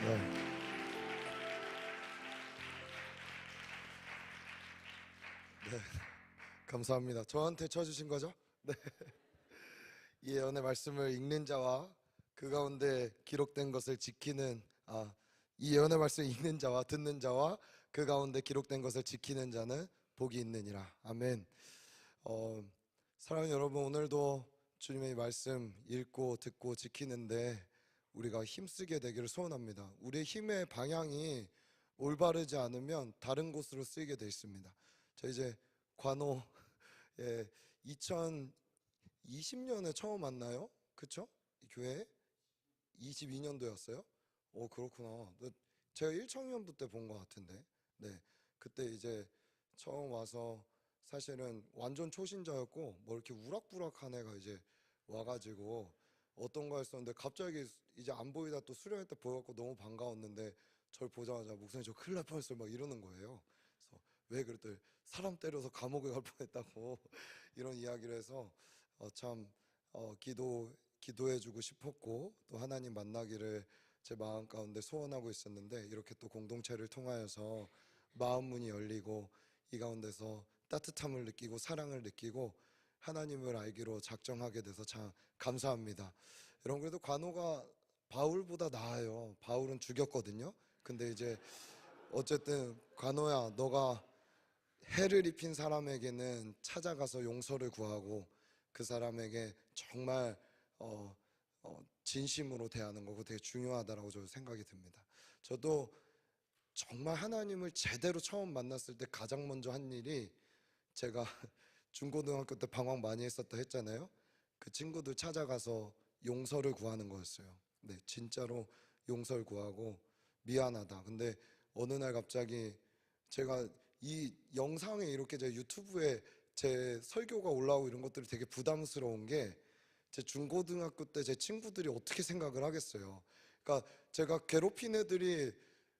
네. 네. 감사합니다. 저한테 쳐주신 거죠? 네. 이 예언의 말씀을 읽는 자와 그 가운데 기록된 것을 지키는 이 예언의 말씀을 읽는 자와 듣는 자와 그 가운데 기록된 것을 지키는 자는 복이 있느니라. 아멘. 사랑하는 여러분, 오늘도 주님의 말씀 읽고 듣고 지키는데 우리가 힘쓰게 되기를 소원합니다. 우리의 힘의 방향이 올바르지 않으면 다른 곳으로 쓰이게 돼 있습니다. 저 이제 관호 2020년에 처음 만나요? 그쵸? 이 교회 22년도였어요? 그렇구나. 제가 1청년부 때 본 것 같은데, 네, 그때 이제 처음 와서 사실은 완전 초신자였고 뭐 이렇게 우락부락한 애가 이제 와가지고 어떤 거 했었는데 갑자기 이제 안 보이다 또 수련회 때 보여갖고 너무 반가웠는데 절 보자마자 목사님 저 큰일 날 뻔했어요 막 이러는 거예요. 그래서 왜 그랬더니 사람 때려서 감옥에 갈 뻔했다고 이런 이야기를 해서 참 기도해주고 싶었고 또 하나님 만나기를 제 마음 가운데 소원하고 있었는데 이렇게 또 공동체를 통하여서 마음 문이 열리고 이 가운데서 따뜻함을 느끼고 사랑을 느끼고 하나님을 알기로 작정하게 돼서 참 감사합니다. 여러분, 그래도 관호가 바울보다 나아요. 바울은 죽였거든요. 근데 이제 어쨌든 관호야, 너가 해를 입힌 사람에게는 찾아가서 용서를 구하고 그 사람에게 정말 진심으로 대하는 거고 되게 중요하다라고 저도 생각이 듭니다. 저도 정말 하나님을 제대로 처음 만났을 때 가장 먼저 한 일이 제가 중고등학교 때 방황 많이 했었다 했잖아요. 그 친구들 찾아가서 용서를 구하는 거였어요. 네, 진짜로 용서를 구하고 미안하다. 근데 어느 날 갑자기 제가 이 영상에 이렇게 제 유튜브에 제 설교가 올라오고 이런 것들이 되게 부담스러운 게 제 중고등학교 때 제 친구들이 어떻게 생각을 하겠어요. 그러니까 제가 괴롭힌 애들이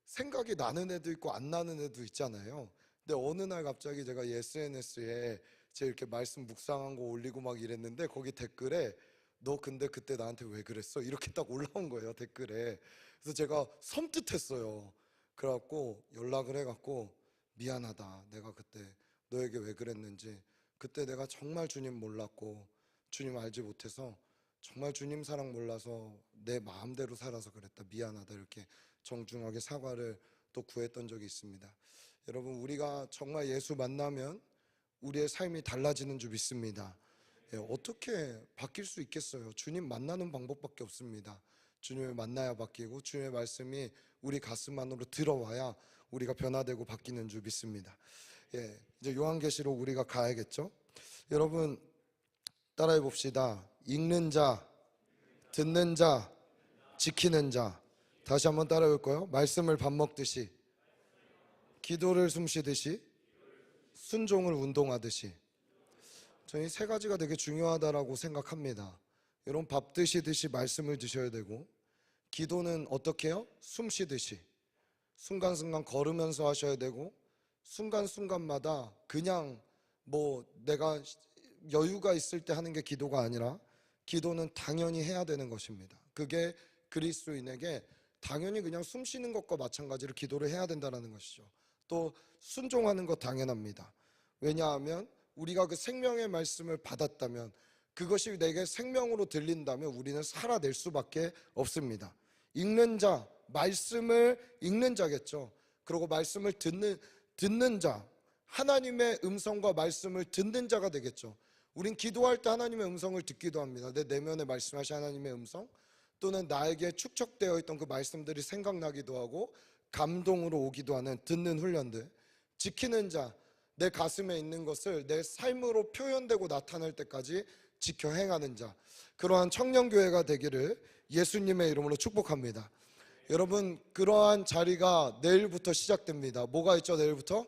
생각이 나는 애도 있고 안 나는 애도 있잖아요. 근데 어느 날 갑자기 제가 SNS에 제 이렇게 말씀 묵상한 거 올리고 막 이랬는데 거기 댓글에 너 근데 그때 나한테 왜 그랬어? 이렇게 딱 올라온 거예요, 댓글에. 그래서 제가 섬뜩했어요. 그래갖고 연락을 해갖고 미안하다, 내가 그때 너에게 왜 그랬는지, 그때 내가 정말 주님 몰랐고 주님 알지 못해서 정말 주님 사랑 몰라서 내 마음대로 살아서 그랬다, 미안하다, 이렇게 정중하게 사과를 또 구했던 적이 있습니다. 여러분, 우리가 정말 예수 만나면 우리의 삶이 달라지는 줄 믿습니다. 어떻게 바뀔 수 있겠어요? 주님 만나는 방법밖에 없습니다. 주님을 만나야 바뀌고 주님의 말씀이 우리 가슴 안으로 들어와야 우리가 변화되고 바뀌는 줄 믿습니다. 이제 요한계시록 우리가 가야겠죠? 여러분, 따라해 봅시다. 읽는 자, 듣는 자, 지키는 자. 다시 한번 따라해 볼까요? 말씀을 밥 먹듯이, 기도를 숨쉬듯이, 순종을 운동하듯이. 저는 이 세 가지가 되게 중요하다라고 생각합니다. 여러분, 밥 드시듯이 말씀을 드셔야 되고, 기도는 어떻게 해요? 숨 쉬듯이 순간순간 걸으면서 하셔야 되고, 순간순간마다 그냥 뭐 내가 여유가 있을 때 하는 게 기도가 아니라 기도는 당연히 해야 되는 것입니다. 그게 그리스도인에게 당연히 그냥 숨 쉬는 것과 마찬가지로 기도를 해야 된다는 것이죠. 또 순종하는 것 당연합니다. 왜냐하면 우리가 그 생명의 말씀을 받았다면, 그것이 내게 생명으로 들린다면 우리는 살아낼 수밖에 없습니다. 읽는 자, 말씀을 읽는 자겠죠. 그리고 말씀을 듣는 자, 하나님의 음성과 말씀을 듣는 자가 되겠죠. 우린 기도할 때 하나님의 음성을 듣기도 합니다. 내 내면에 말씀하신 하나님의 음성, 또는 나에게 축적되어 있던 그 말씀들이 생각나기도 하고 감동으로 오기도 하는 듣는 훈련들. 지키는 자, 내 가슴에 있는 것을 내 삶으로 표현되고 나타날 때까지 지켜 행하는 자. 그러한 청년교회가 되기를 예수님의 이름으로 축복합니다. 여러분, 그러한 자리가 내일부터 시작됩니다. 뭐가 있죠, 내일부터?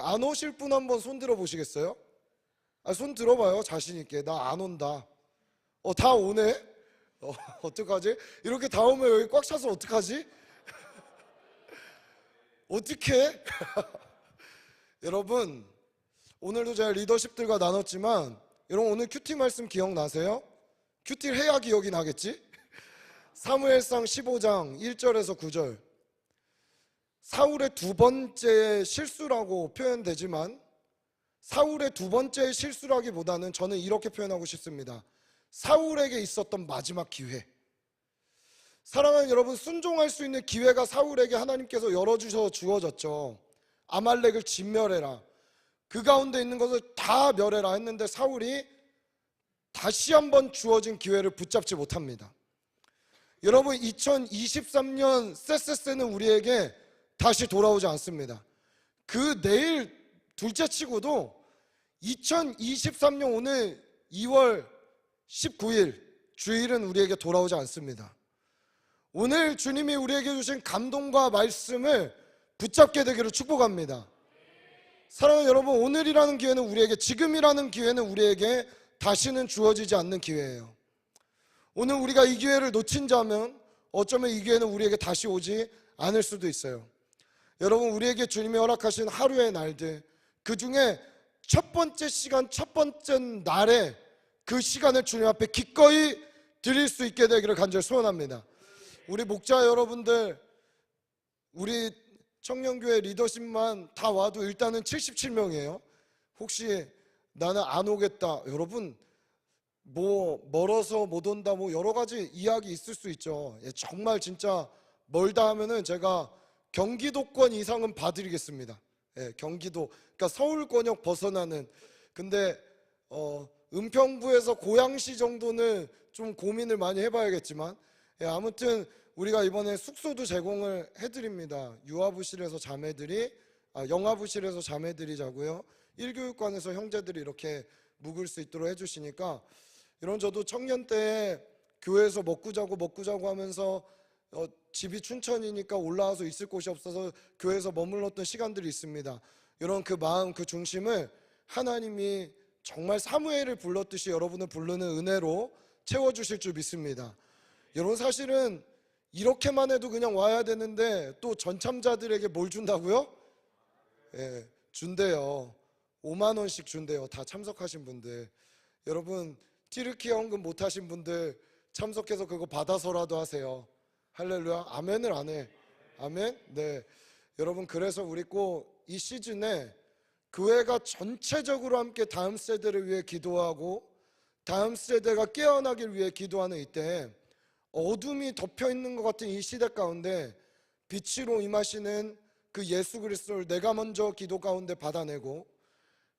안 오실 분 한번 손 들어 보시겠어요? 손 들어봐요, 자신 있게. 나 안 온다. 다 오네? 어떡하지? 이렇게 다 오면 여기 꽉 차서 어떡하지? 어떡해? 여러분, 오늘도 제가 리더십들과 나눴지만, 여러분 오늘 큐티 말씀 기억나세요? 큐티를 해야 기억이 나겠지? 사무엘상 15장 1절에서 9절, 사울의 두 번째 실수라고 표현되지만 사울의 두 번째 실수라기보다는 저는 이렇게 표현하고 싶습니다. 사울에게 있었던 마지막 기회. 사랑하는 여러분, 순종할 수 있는 기회가 사울에게 하나님께서 열어주셔서 주어졌죠. 아말렉을 진멸해라, 그 가운데 있는 것을 다 멸해라 했는데 사울이 다시 한번 주어진 기회를 붙잡지 못합니다. 여러분, 2023년 쎄쎄쎄는 우리에게 다시 돌아오지 않습니다. 그 내일 둘째 치고도 2023년 오늘 2월 19일 주일은 우리에게 돌아오지 않습니다. 오늘 주님이 우리에게 주신 감동과 말씀을 붙잡게 되기를 축복합니다. 사랑하는 여러분, 오늘이라는 기회는 우리에게, 지금이라는 기회는 우리에게 다시는 주어지지 않는 기회예요. 오늘 우리가 이 기회를 놓친 자면 어쩌면 이 기회는 우리에게 다시 오지 않을 수도 있어요. 여러분, 우리에게 주님이 허락하신 하루의 날들, 그 중에 첫 번째 시간, 첫 번째 날에 그 시간을 주님 앞에 기꺼이 드릴 수 있게 되기를 간절히 소원합니다. 우리 목자 여러분들, 우리 청년교회 리더십만 다 와도 일단은 77명이에요. 혹시 나는 안 오겠다, 여러분 뭐 멀어서 못 온다, 뭐 여러 가지 이야기 있을 수 있죠. 정말 진짜 멀다 하면은 제가 경기도권 이상은 봐드리겠습니다. 경기도, 그러니까 서울권역 벗어나는. 근데 은평구에서 고양시 정도는 좀 고민을 많이 해봐야겠지만, 아무튼 우리가 이번에 숙소도 제공을 해드립니다. 유아부실에서 자매들이, 영아부실에서 자매들이 자고요, 1교육관에서 형제들이 이렇게 묵을 수 있도록 해주시니까, 이런 저도 청년 때 교회에서 먹고 자고 하면서 집이 춘천이니까 올라와서 있을 곳이 없어서 교회에서 머물렀던 시간들이 있습니다. 이런 그 마음, 그 중심을 하나님이 정말 사무엘을 불렀듯이 여러분을 부르는 은혜로 채워주실 줄 믿습니다. 여러분, 사실은 이렇게만 해도 그냥 와야 되는데 또 전참자들에게 뭘 준다고요? 준대요. 5만 원씩 준대요. 다 참석하신 분들. 여러분, 티르키 헌금 못 하신 분들 참석해서 그거 받아서라도 하세요. 할렐루야. 아멘을 안 해. 아멘. 네. 여러분, 그래서 우리 꼭 이 시즌에 교회가 전체적으로 함께 다음 세대를 위해 기도하고 다음 세대가 깨어나길 위해 기도하는 이때, 어둠이 덮여 있는 것 같은 이 시대 가운데 빛으로 임하시는 그 예수 그리스도를 내가 먼저 기도 가운데 받아내고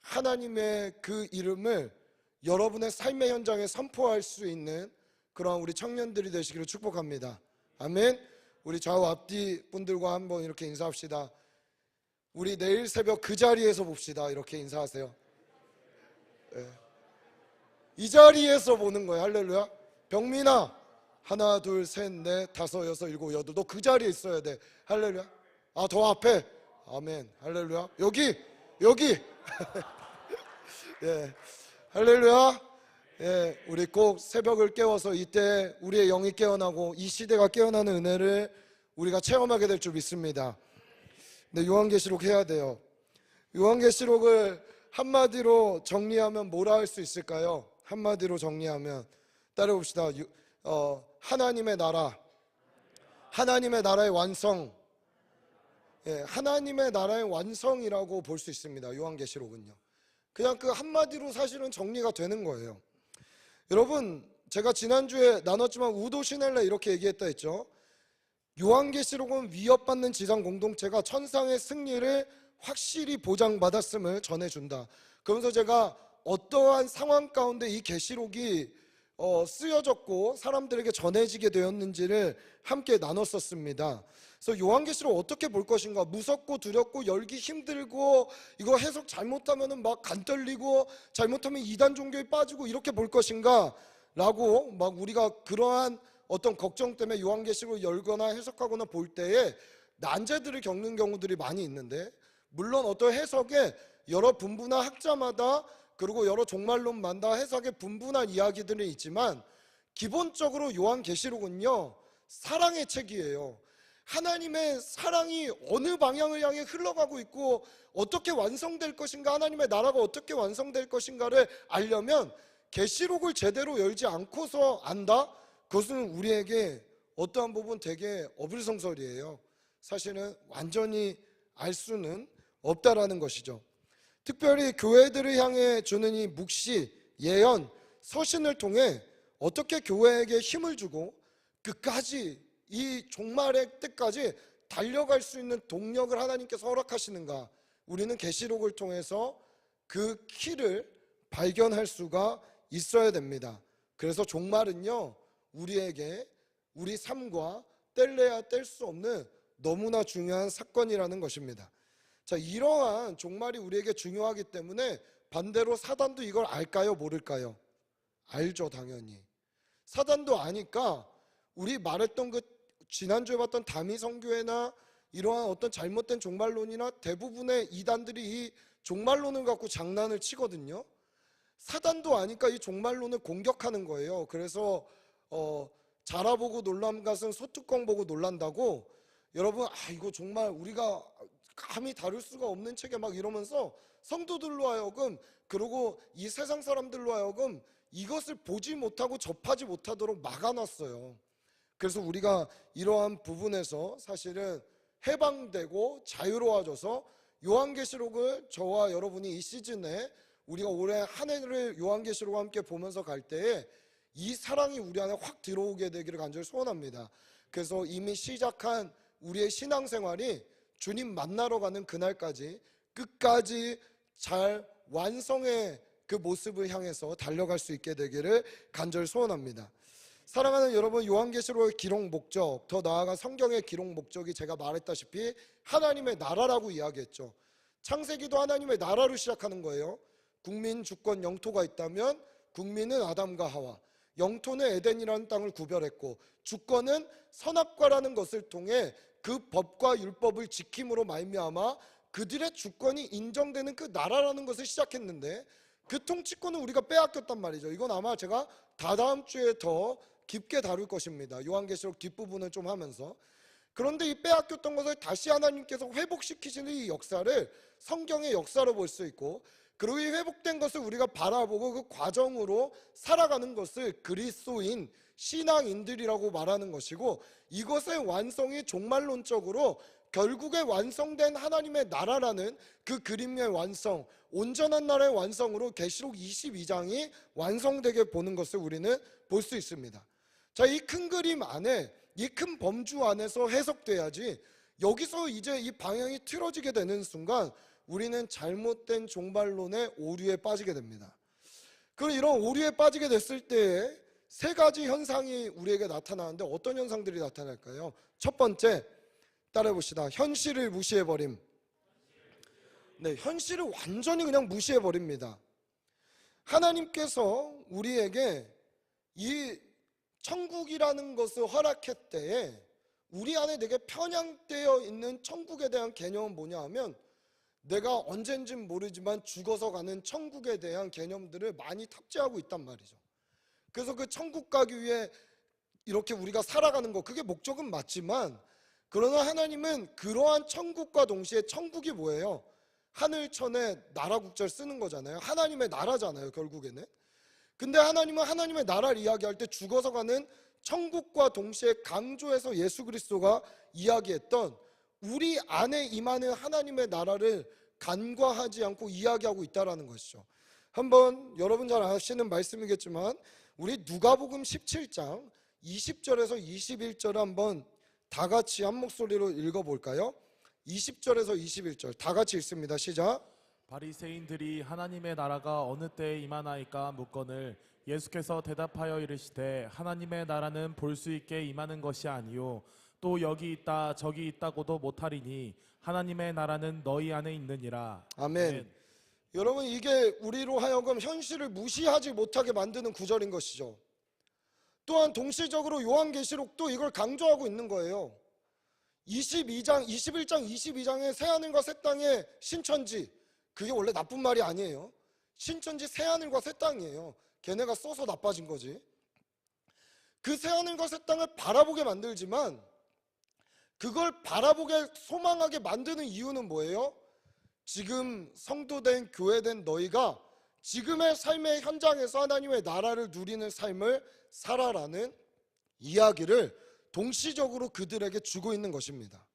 하나님의 그 이름을 여러분의 삶의 현장에 선포할 수 있는 그러한 우리 청년들이 되시기를 축복합니다. 아멘. 우리 좌우 앞뒤 분들과 한번 이렇게 인사합시다. 우리 내일 새벽 그 자리에서 봅시다. 이렇게 인사하세요. 이 자리에서 보는 거예요. 할렐루야. 병민아, 하나 둘 셋 넷 다섯 여섯 일곱 여덟, 너 그 자리에 있어야 돼. 할렐루야. 더 앞에. 아멘. 할렐루야. 여기 예. 할렐루야. 우리 꼭 새벽을 깨워서 이때 우리의 영이 깨어나고 이 시대가 깨어나는 은혜를 우리가 체험하게 될 줄 믿습니다. 근데 요한계시록 해야 돼요. 요한계시록을 한마디로 정리하면 뭐라 할 수 있을까요? 한마디로 정리하면 따라봅시다. 하나님의 나라, 하나님의 나라의 완성. 하나님의 나라의 완성이라고 볼 수 있습니다. 요한계시록은요. 그냥 그 한마디로 사실은 정리가 되는 거예요. 여러분, 제가 지난주에 나눴지만 우도 시넬레 이렇게 얘기했다 했죠. 요한계시록은 위협받는 지상 공동체가 천상의 승리를 확실히 보장받았음을 전해준다. 그러면서 제가 어떠한 상황 가운데 이 계시록이 쓰여졌고 사람들에게 전해지게 되었는지를 함께 나눴었습니다. 그래서 요한계시록 어떻게 볼 것인가, 무섭고 두렵고 열기 힘들고 이거 해석 잘못하면 막 간 떨리고 잘못하면 이단 종교에 빠지고 이렇게 볼 것인가 라고 막 우리가 그러한 어떤 걱정 때문에 요한계시록을 열거나 해석하거나 볼 때에 난제들을 겪는 경우들이 많이 있는데, 물론 어떤 해석에 여러 분분한 학자마다 그리고 여러 종말론마다 해석에 분분한 이야기들이 있지만 기본적으로 요한계시록은요, 사랑의 책이에요. 하나님의 사랑이 어느 방향을 향해 흘러가고 있고 어떻게 완성될 것인가, 하나님의 나라가 어떻게 완성될 것인가를 알려면 계시록을 제대로 열지 않고서 안다? 그것은 우리에게 어떠한 부분 되게 어불성설이에요. 사실은 완전히 알 수는 없다라는 것이죠. 특별히 교회들을 향해 주는 이 묵시, 예언, 서신을 통해 어떻게 교회에게 힘을 주고 끝까지 이 종말의 때까지 달려갈 수 있는 동력을 하나님께서 허락하시는가, 우리는 계시록을 통해서 그 키를 발견할 수가 있어야 됩니다. 그래서 종말은요, 우리에게 우리 삶과 뗄래야 뗄 수 없는 너무나 중요한 사건이라는 것입니다. 자, 이러한 종말이 우리에게 중요하기 때문에 반대로 사단도 이걸 알까요, 모를까요? 알죠, 당연히. 사단도 아니까 우리 말했던 그 지난주에 봤던 다미성교회나 이러한 어떤 잘못된 종말론이나 대부분의 이단들이 이 종말론을 갖고 장난을 치거든요. 사단도 아니까 이 종말론을 공격하는 거예요. 그래서 자라보고 놀란 것은 소뚜껑 보고 놀란다고, 여러분 이거 정말 우리가 감히 다룰 수가 없는 책에 막 이러면서 성도들로 하여금, 그리고 이 세상 사람들로 하여금 이것을 보지 못하고 접하지 못하도록 막아놨어요. 그래서 우리가 이러한 부분에서 사실은 해방되고 자유로워져서 요한계시록을 저와 여러분이 이 시즌에 우리가 올해 한 해를 요한계시록과 함께 보면서 갈 때에 이 사랑이 우리 안에 확 들어오게 되기를 간절히 소원합니다. 그래서 이미 시작한 우리의 신앙생활이 주님 만나러 가는 그날까지 끝까지 잘 완성의 그 모습을 향해서 달려갈 수 있게 되기를 간절히 소원합니다. 사랑하는 여러분, 요한계시록의 기록 목적, 더 나아가 성경의 기록 목적이 제가 말했다시피 하나님의 나라라고 이야기했죠. 창세기도 하나님의 나라로 시작하는 거예요. 국민, 주권, 영토가 있다면 국민은 아담과 하와, 영토는 에덴이라는 땅을 구별했고, 주권은 선악과라는 것을 통해 그 법과 율법을 지킴으로 말미암아 그들의 주권이 인정되는 그 나라라는 것을 시작했는데, 그 통치권은 우리가 빼앗겼단 말이죠. 이건 아마 제가 다다음 주에 더 깊게 다룰 것입니다. 요한계시록 뒷부분을 좀 하면서. 그런데 이 빼앗겼던 것을 다시 하나님께서 회복시키시는 이 역사를 성경의 역사로 볼 수 있고, 그리고 이 회복된 것을 우리가 바라보고 그 과정으로 살아가는 것을 그리스도인, 신앙인들이라고 말하는 것이고, 이것의 완성이 종말론적으로 결국에 완성된 하나님의 나라라는 그 그림의 완성, 온전한 나라의 완성으로 계시록 22장이 완성되게 보는 것을 우리는 볼 수 있습니다. 자, 이 큰 그림 안에, 이 큰 범주 안에서 해석돼야지, 여기서 이제 이 방향이 틀어지게 되는 순간 우리는 잘못된 종말론의 오류에 빠지게 됩니다. 그럼 이런 오류에 빠지게 됐을 때에 세 가지 현상이 우리에게 나타나는데, 어떤 현상들이 나타날까요? 첫 번째, 따라해 봅시다. 현실을 무시해버림. 네, 현실을 완전히 그냥 무시해버립니다. 하나님께서 우리에게 이 천국이라는 것을 허락했대에 우리 안에 되게 편향되어 있는 천국에 대한 개념은 뭐냐 하면, 내가 언젠진 모르지만 죽어서 가는 천국에 대한 개념들을 많이 탑재하고 있단 말이죠. 그래서 그 천국 가기 위해 이렇게 우리가 살아가는 거, 그게 목적은 맞지만, 그러나 하나님은 그러한 천국과 동시에, 천국이 뭐예요? 하늘천의 나라 국자를 쓰는 거잖아요. 하나님의 나라잖아요, 결국에는. 근데 하나님은 하나님의 나라를 이야기할 때 죽어서 가는 천국과 동시에 강조해서 예수 그리스도가 이야기했던 우리 안에 임하는 하나님의 나라를 간과하지 않고 이야기하고 있다는 것이죠. 한번 여러분 잘 아시는 말씀이겠지만 우리 누가복음 17장 20절에서 21절 한번 다 같이 한 목소리로 읽어볼까요? 20절에서 21절 다 같이 읽습니다. 시작. 바리새인들이 하나님의 나라가 어느 때에 임하나이까 묻거늘 예수께서 대답하여 이르시되 하나님의 나라는 볼 수 있게 임하는 것이 아니요 또 여기 있다 저기 있다고도 못하리니 하나님의 나라는 너희 안에 있느니라. 아멘. 여러분, 이게 우리로 하여금 현실을 무시하지 못하게 만드는 구절인 것이죠. 또한 동시적으로 요한계시록도 이걸 강조하고 있는 거예요. 21장 22장의 새하늘과 새 땅의 신천지, 그게 원래 나쁜 말이 아니에요. 신천지 새하늘과 새 땅이에요. 걔네가 써서 나빠진 거지. 그 새하늘과 새 땅을 바라보게 만들지만 그걸 바라보게 소망하게 만드는 이유는 뭐예요? 지금 성도된 교회된 너희가 지금의 삶의 현장에서 하나님의 나라를 누리는 삶을 살아라는 이야기를 동시적으로 그들에게 주고 있는 것입니다.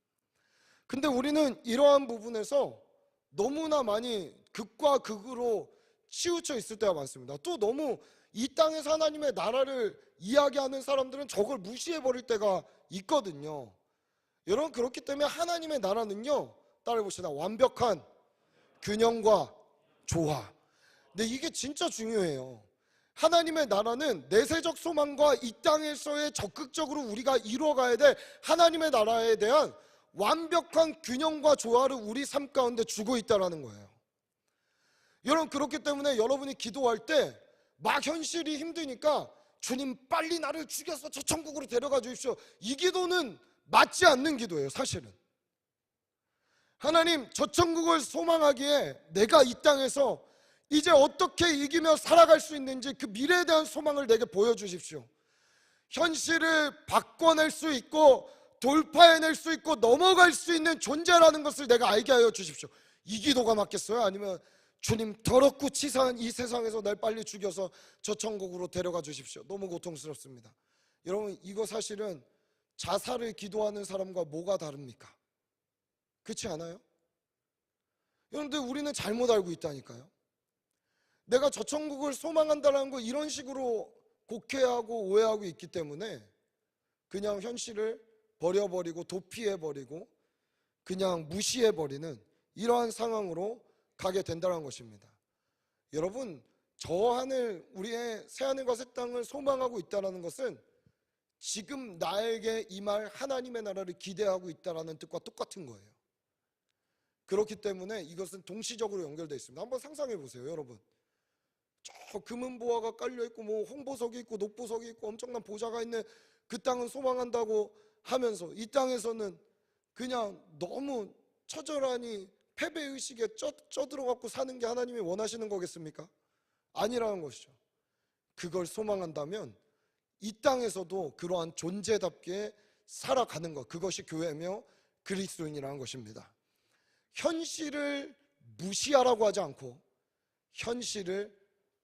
근데 우리는 이러한 부분에서 너무나 많이 극과 극으로 치우쳐 있을 때가 많습니다. 또 너무 이 땅에서 하나님의 나라를 이야기하는 사람들은 저걸 무시해버릴 때가 있거든요. 여러분, 그렇기 때문에 하나님의 나라는요, 따라해봅시다. 완벽한 균형과 조화. 근데 이게 진짜 중요해요. 하나님의 나라는 내세적 소망과 이 땅에서의 적극적으로 우리가 이루어가야 될 하나님의 나라에 대한 완벽한 균형과 조화를 우리 삶 가운데 주고 있다는 거예요. 여러분, 그렇기 때문에 여러분이 기도할 때 막 현실이 힘드니까 주님 빨리 나를 죽여서 저 천국으로 데려가 주십시오, 이 기도는 맞지 않는 기도예요. 사실은 하나님, 저 천국을 소망하기에 내가 이 땅에서 이제 어떻게 이기며 살아갈 수 있는지 그 미래에 대한 소망을 내게 보여주십시오. 현실을 바꿔낼 수 있고 돌파해낼 수 있고 넘어갈 수 있는 존재라는 것을 내가 알게 하여 주십시오. 이 기도가 맞겠어요? 아니면 주님, 더럽고 치사한 이 세상에서 날 빨리 죽여서 저 천국으로 데려가 주십시오. 너무 고통스럽습니다. 여러분, 이거 사실은 자살을 기도하는 사람과 뭐가 다릅니까? 그렇지 않아요? 그런데 우리는 잘못 알고 있다니까요. 내가 저 천국을 소망한다는 거 이런 식으로 곡해하고 오해하고 있기 때문에 그냥 현실을 버려버리고 도피해버리고 그냥 무시해버리는 이러한 상황으로 가게 된다는 것입니다. 여러분, 저 하늘, 우리의 새하늘과 새 땅을 소망하고 있다는 것은 지금 나에게 임할 하나님의 나라를 기대하고 있다는 뜻과 똑같은 거예요. 그렇기 때문에 이것은 동시적으로 연결되어 있습니다. 한번 상상해 보세요. 여러분, 저 금은보화가 깔려있고 뭐 홍보석이 있고 녹보석이 있고 엄청난 보좌가 있는 그 땅은 소망한다고 하면서 이 땅에서는 그냥 너무 처절하니 패배의식에 쪄들어갖고 사는 게 하나님이 원하시는 거겠습니까? 아니라는 것이죠. 그걸 소망한다면 이 땅에서도 그러한 존재답게 살아가는 것, 그것이 교회며 그리스도인이라는 것입니다. 현실을 무시하라고 하지 않고 현실을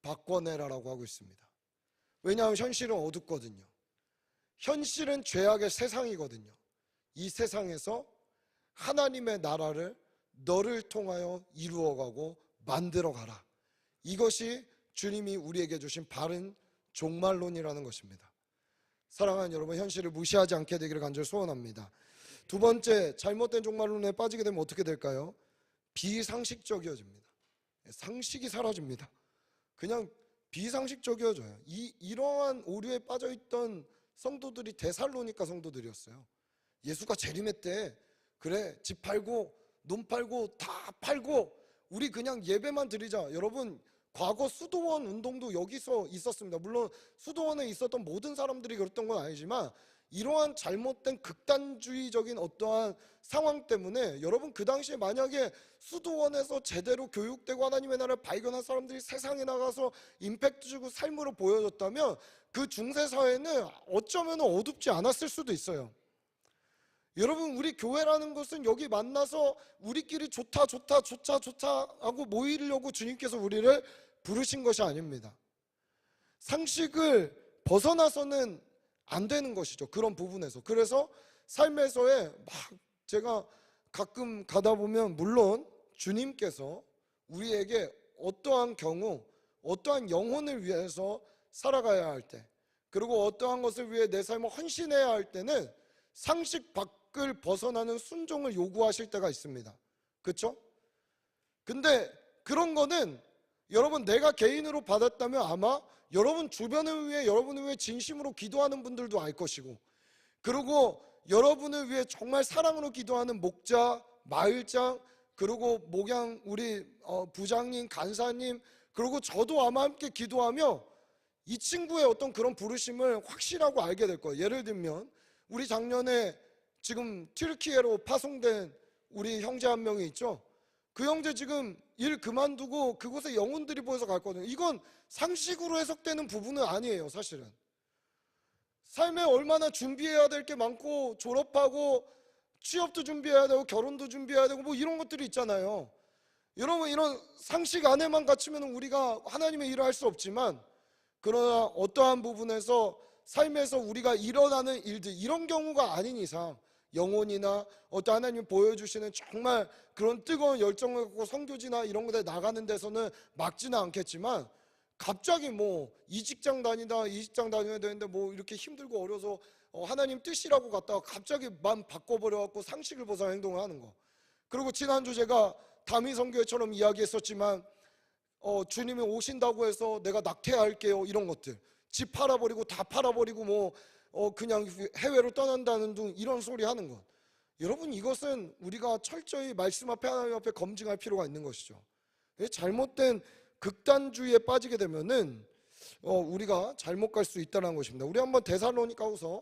바꿔내라라고 하고 있습니다. 왜냐하면 현실은 어둡거든요. 현실은 죄악의 세상이거든요. 이 세상에서 하나님의 나라를 너를 통하여 이루어가고 만들어가라. 이것이 주님이 우리에게 주신 바른 종말론이라는 것입니다. 사랑하는 여러분, 현실을 무시하지 않게 되기를 간절히 소원합니다. 두 번째, 잘못된 종말론에 빠지게 되면 어떻게 될까요? 비상식적이어집니다. 상식이 사라집니다. 그냥 비상식적이어져요. 이러한 오류에 빠져있던 성도들이 데살로니가 성도들이었어요. 예수가 재림했대. 그래, 집 팔고 논 팔고 다 팔고 우리 그냥 예배만 드리자. 여러분, 과거 수도원 운동도 여기서 있었습니다. 물론 수도원에 있었던 모든 사람들이 그랬던 건 아니지만 이러한 잘못된 극단주의적인 어떠한 상황 때문에 여러분, 그 당시에 만약에 수도원에서 제대로 교육되고 하나님의 나라를 발견한 사람들이 세상에 나가서 임팩트 주고 삶으로 보여줬다면 그 중세사회는 어쩌면 어둡지 않았을 수도 있어요. 여러분, 우리 교회라는 것은 여기 만나서 우리끼리 좋다 하고 모이려고 주님께서 우리를 부르신 것이 아닙니다. 상식을 벗어나서는 안 되는 것이죠. 그런 부분에서. 그래서 삶에서의 막 제가 가끔 가다 보면 물론 주님께서 우리에게 어떠한 경우 어떠한 영혼을 위해서 살아가야 할 때, 그리고 어떠한 것을 위해 내 삶을 헌신해야 할 때는 상식 밖을 벗어나는 순종을 요구하실 때가 있습니다. 그렇죠? 근데 그런 거는 여러분, 내가 개인으로 받았다면 아마 여러분 주변을 위해, 여러분을 위해 진심으로 기도하는 분들도 알 것이고, 그리고 여러분을 위해 정말 사랑으로 기도하는 목자, 마을장, 그리고 목양 우리 부장님, 간사님, 그리고 저도 아마 함께 기도하며 이 친구의 어떤 그런 부르심을 확실하고 알게 될 거예요. 예를 들면 우리 작년에 지금 튀르키예로 파송된 우리 형제 한 명이 있죠. 그 형제 지금 일 그만두고 그곳에 영혼들이 보여서 갔거든요. 이건 상식으로 해석되는 부분은 아니에요. 사실은 삶에 얼마나 준비해야 될 게 많고, 졸업하고 취업도 준비해야 되고 결혼도 준비해야 되고 뭐 이런 것들이 있잖아요. 여러분, 이런 상식 안에만 갇히면 우리가 하나님의 일을 할 수 없지만, 그러나 어떠한 부분에서 삶에서 우리가 일어나는 일들, 이런 경우가 아닌 이상 영혼이나 어떤 하나님 보여주시는 정말 그런 뜨거운 열정을 갖고 선교지나 이런 곳에 나가는 데서는 막지는 않겠지만, 갑자기 뭐 이 직장 다니다 이 직장 다녀야 되는데 뭐 이렇게 힘들고 어려서 하나님 뜻이라고 갔다가 갑자기 마음 바꿔버려갖고 상식을 벗어난 행동을 하는 거. 그리고 지난주 제가 다미 선교회처럼 이야기했었지만 주님이 오신다고 해서 내가 낙태할게요, 이런 것들, 집 팔아버리고 다 팔아버리고 뭐 그냥 해외로 떠난다는 등 이런 소리 하는 것, 여러분 이것은 우리가 철저히 말씀 앞에 하나님 앞에 검증할 필요가 있는 것이죠. 잘못된 극단주의에 빠지게 되면은 우리가 잘못 갈 수 있다는 것입니다. 우리 한번 데살로니가후서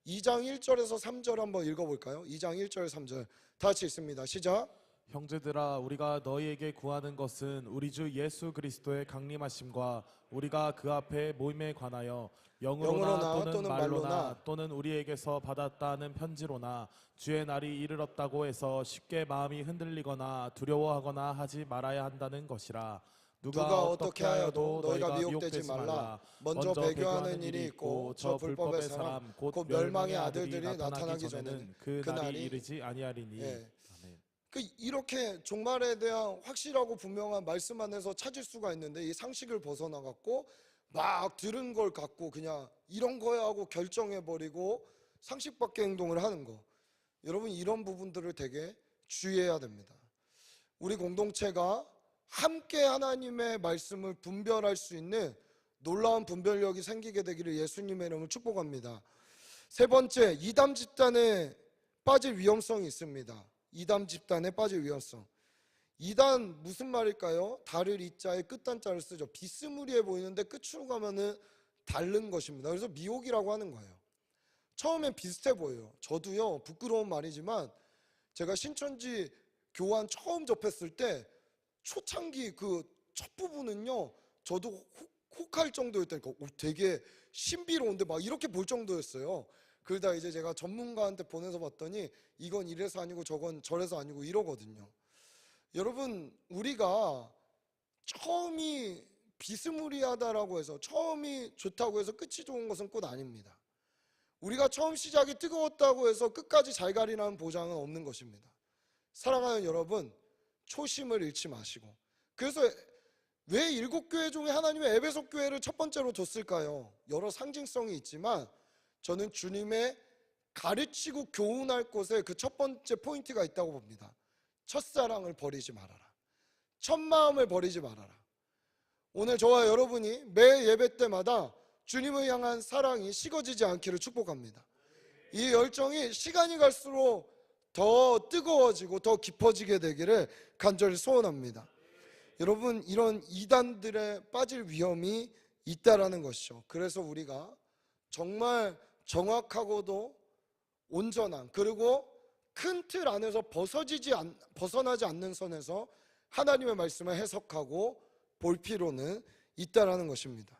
2장 1절에서 3절 한번 읽어볼까요? 2장 1절 3절 다 같이 읽습니다. 시작. 형제들아, 우리가 너희에게 구하는 것은 우리 주 예수 그리스도의 강림하심과 우리가 그 앞에 모임에 관하여 영으로나 또는 말로나 또는 우리에게서 받았다는 편지로나 주의 날이 이르렀다고 해서 쉽게 마음이 흔들리거나 두려워하거나 하지 말아야 한다는 것이라. 누가 어떻게 하여도 너희가 미혹되지 말라. 먼저 배교하는 일이 있고 저 불법의 사람 곧 멸망의 아들들이 나타나기 전에는 그 날이 이르지 아니하리니. 예. 이렇게 종말에 대한 확실하고 분명한 말씀 안에서 찾을 수가 있는데, 이 상식을 벗어나갖고 막 들은 걸 갖고 그냥 이런 거야 하고 결정해버리고 상식 밖의 행동을 하는 거, 여러분 이런 부분들을 되게 주의해야 됩니다. 우리 공동체가 함께 하나님의 말씀을 분별할 수 있는 놀라운 분별력이 생기게 되기를 예수님의 이름으로 축복합니다. 세 번째, 이단 집단에 빠질 위험성이 있습니다. 이단 집단에 빠질 위험성. 이단 무슨 말일까요? 달을 이자에 끝단자를 쓰죠. 비스무리해 보이는데 끝으로 가면은 다른 것입니다. 그래서 미혹이라고 하는 거예요. 처음엔 비슷해 보여요. 저도요, 부끄러운 말이지만 제가 신천지 교환 처음 접했을 때 초창기 그 첫 부분은요, 저도 혹할 정도였다니까. 되게 신비로운데 막 이렇게 볼 정도였어요. 그러다 이제 제가 전문가한테 보내서 봤더니 이건 이래서 아니고 저건 저래서 아니고 이러거든요. 여러분, 우리가 처음이 비스무리하다라고 해서, 처음이 좋다고 해서 끝이 좋은 것은 꼭 아닙니다. 우리가 처음 시작이 뜨거웠다고 해서 끝까지 잘 가리라는 보장은 없는 것입니다. 사랑하는 여러분, 초심을 잃지 마시고. 그래서 왜 7교회 중에 하나님의 에베소 교회를 첫 번째로 뒀을까요? 여러 상징성이 있지만 저는 주님의 가르치고 교훈할 곳에 그 첫 번째 포인트가 있다고 봅니다. 첫사랑을 버리지 말아라. 첫 마음을 버리지 말아라. 오늘 저와 여러분이 매 예배 때마다 주님을 향한 사랑이 식어지지 않기를 축복합니다. 이 열정이 시간이 갈수록 더 뜨거워지고 더 깊어지게 되기를 간절히 소원합니다. 여러분, 이런 이단들에 빠질 위험이 있다라는 것이죠. 그래서 우리가 정말 정확하고도 온전한, 그리고 큰 틀 안에서 벗어나지 않는 선에서 하나님의 말씀을 해석하고 볼 필요는 있다라는 것입니다.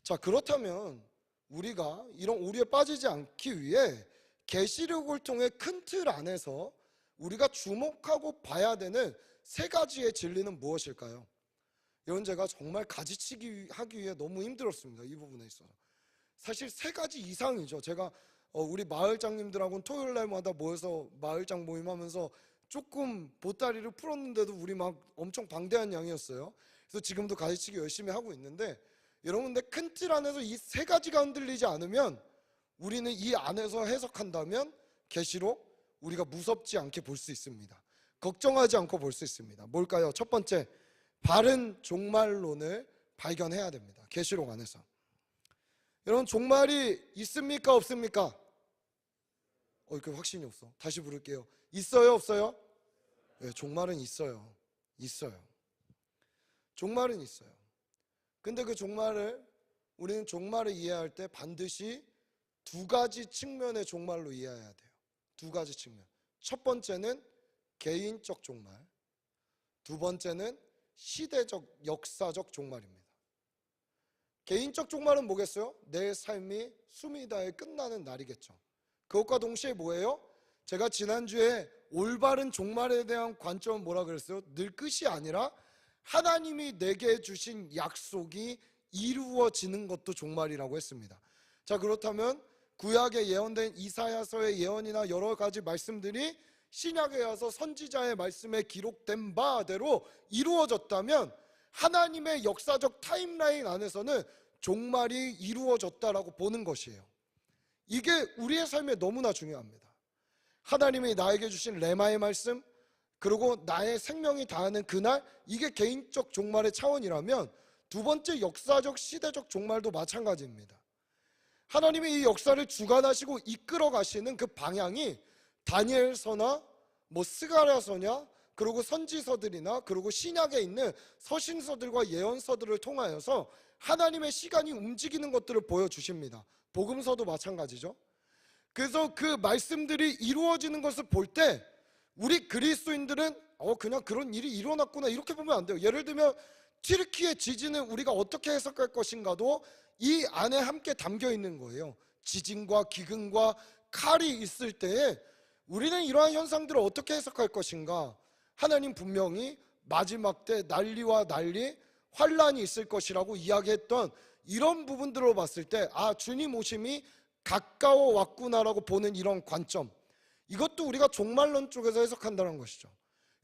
자, 그렇다면 우리가 이런 오류에 빠지지 않기 위해 계시록을 통해 큰 틀 안에서 우리가 주목하고 봐야 되는 세 가지의 진리는 무엇일까요? 이런 제가 정말 가지치기 하기 위해 너무 힘들었습니다. 이 부분에 있어서 사실 세 가지 이상이죠. 제가 우리 마을장님들하고는 토요일 날마다 모여서 마을장 모임하면서 조금 보따리를 풀었는데도 우리 막 엄청 방대한 양이었어요. 그래서 지금도 가지치기 열심히 하고 있는데, 여러분, 근데 큰 틀 안에서 이 세 가지가 흔들리지 않으면, 우리는 이 안에서 해석한다면 계시록 우리가 무섭지 않게 볼 수 있습니다. 걱정하지 않고 볼 수 있습니다. 뭘까요? 첫 번째, 바른 종말론을 발견해야 됩니다. 계시록 안에서. 여러분, 종말이 있습니까? 없습니까? 그 확신이 없어. 다시 부를게요. 있어요? 없어요? 네, 종말은 있어요. 있어요. 종말은 있어요. 근데 그 우리는 종말을 이해할 때 반드시 두 가지 측면의 종말로 이해해야 돼요. 두 가지 측면. 첫 번째는 개인적 종말, 두 번째는 시대적, 역사적 종말입니다. 개인적 종말은 뭐겠어요? 내 삶이 숨이 다해 끝나는 날이겠죠. 그것과 동시에 뭐예요? 제가 지난주에 올바른 종말에 대한 관점은 뭐라 그랬어요? 늘 끝이 아니라 하나님이 내게 주신 약속이 이루어지는 것도 종말이라고 했습니다. 자, 그렇다면 구약에 예언된 이사야서의 예언이나 여러 가지 말씀들이 신약에 와서 선지자의 말씀에 기록된 바대로 이루어졌다면 하나님의 역사적 타임라인 안에서는 종말이 이루어졌다라고 보는 것이에요. 이게 우리의 삶에 너무나 중요합니다. 하나님이 나에게 주신 레마의 말씀, 그리고 나의 생명이 다하는 그날, 이게 개인적 종말의 차원이라면 두 번째 역사적 시대적 종말도 마찬가지입니다. 하나님이 이 역사를 주관하시고 이끌어 가시는 그 방향이 다니엘서나 스가랴서냐, 그리고 선지서들이나 그리고 신약에 있는 서신서들과 예언서들을 통하여서 하나님의 시간이 움직이는 것들을 보여주십니다. 복음서도 마찬가지죠. 그래서 그 말씀들이 이루어지는 것을 볼 때 우리 그리스도인들은 그냥 그런 일이 일어났구나 이렇게 보면 안 돼요. 예를 들면 튀르키예 지진을 우리가 어떻게 해석할 것인가도 이 안에 함께 담겨 있는 거예요. 지진과 기근과 칼이 있을 때에 우리는 이러한 현상들을 어떻게 해석할 것인가? 하나님 분명히 마지막 때 난리와 난리, 환란이 있을 것이라고 이야기했던 이런 부분들로 봤을 때 주님 오심이 가까워 왔구나라고 보는 이런 관점, 이것도 우리가 종말론 쪽에서 해석한다는 것이죠.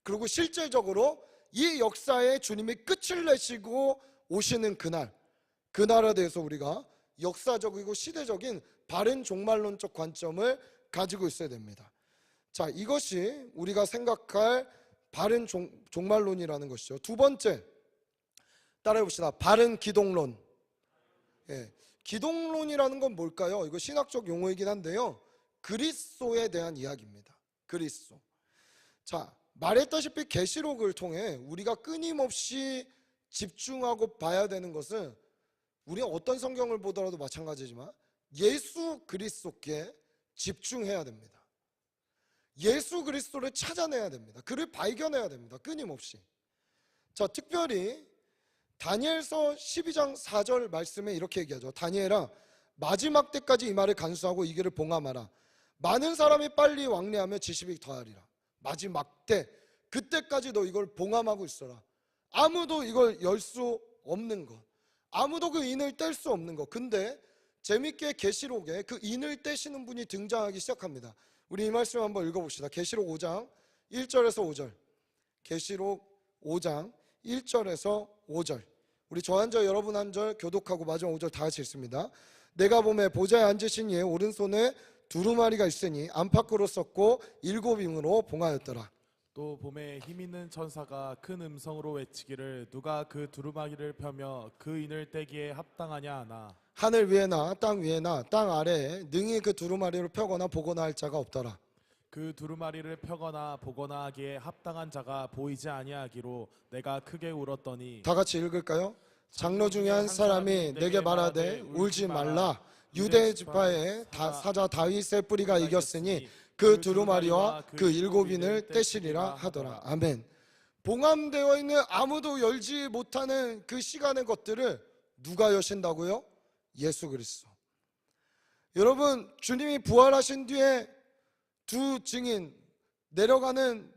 그리고 실질적으로 이 역사에 주님이 끝을 내시고 오시는 그날에 대해서 우리가 역사적이고 시대적인 바른 종말론적 관점을 가지고 있어야 됩니다. 자, 이것이 우리가 생각할 바른 종말론이라는 것이죠. 두 번째, 따라해 봅시다. 바른 기독론. 기독론이라는 건 뭘까요? 이거 신학적 용어이긴 한데요, 그리스도에 대한 이야기입니다. 그리스도. 자, 말했다시피 계시록을 통해 우리가 끊임없이 집중하고 봐야 되는 것은, 우리가 어떤 성경을 보더라도 마찬가지지만 예수 그리스도께 집중해야 됩니다. 예수 그리스도를 찾아내야 됩니다. 그를 발견해야 됩니다. 끊임없이. 자, 특별히 다니엘서 12장 4절 말씀에 이렇게 얘기하죠. 다니엘아, 마지막 때까지 이 말을 간수하고 이 길을 봉함하라. 많은 사람이 빨리 왕래하며 지식이 더하리라. 마지막 때, 그때까지 너 이걸 봉함하고 있어라. 아무도 이걸 열 수 없는 것, 아무도 그 인을 뗄 수 없는 것. 근데 재밌게 계시록에 그 인을 떼시는 분이 등장하기 시작합니다. 우리 이 말씀 한번 읽어봅시다. 계시록 5장 1절에서 5절. 계시록 5장 1절에서 5절. 우리 저 한 절 여러분 한 절 교독하고 마지막 5절 다 같이 읽습니다. 내가 보매 보좌에 앉으신 이의 오른손에 두루마리가 있으니 안팎으로 썼고 7임으로 봉하였더라. 또 봄에 힘있는 천사가 큰 음성으로 외치기를 누가 그 두루마기를 펴며 그 인을 떼기에 합당하냐 하나. 하늘 위에나 땅 위에나 땅 아래에 능히 그 두루마리를 펴거나 보거나 할 자가 없더라. 그 두루마리를 펴거나 보거나 하기에 합당한 자가 보이지 아니하기로 내가 크게 울었더니. 다 같이 읽을까요? 장로 중에 한 사람이 내게 말하되 울지 말라. 유대 지파의 사자 다윗의 뿌리가 이겼으니 그 두루마리와 그 7인을 떼시리라 하더라. 아멘. 봉함되어 있는 아무도 열지 못하는 그 시간의 것들을 누가 여신다고요? 예수 그리스도. 여러분, 주님이 부활하신 뒤에 두 증인, 내려가는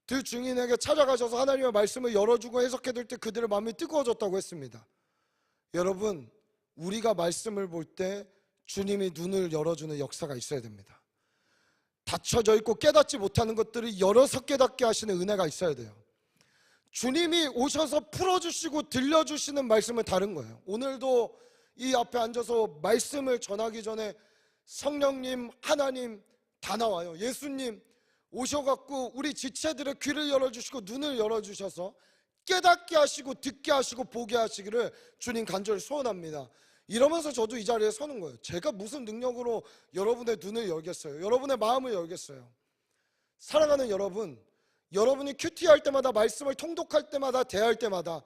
두 증인에게 찾아가셔서 하나님의 말씀을 열어주고 해석해줄 때 그들의 마음이 뜨거워졌다고 했습니다. 여러분, 우리가 말씀을 볼 때 주님이 눈을 열어주는 역사가 있어야 됩니다. 닫혀져 있고 깨닫지 못하는 것들을 열어서 깨닫게 하시는 은혜가 있어야 돼요. 주님이 오셔서 풀어주시고 들려주시는 말씀은 다른 거예요. 오늘도 이 앞에 앉아서 말씀을 전하기 전에 성령님, 하나님 다 나와요. 예수님 오셔갖고 우리 지체들의 귀를 열어주시고 눈을 열어주셔서 깨닫게 하시고 듣게 하시고 보게 하시기를 주님 간절히 소원합니다. 이러면서 저도 이 자리에 서는 거예요. 제가 무슨 능력으로 여러분의 눈을 열겠어요? 여러분의 마음을 열겠어요? 사랑하는 여러분, 여러분이 큐티할 때마다, 말씀을 통독할 때마다, 대할 때마다,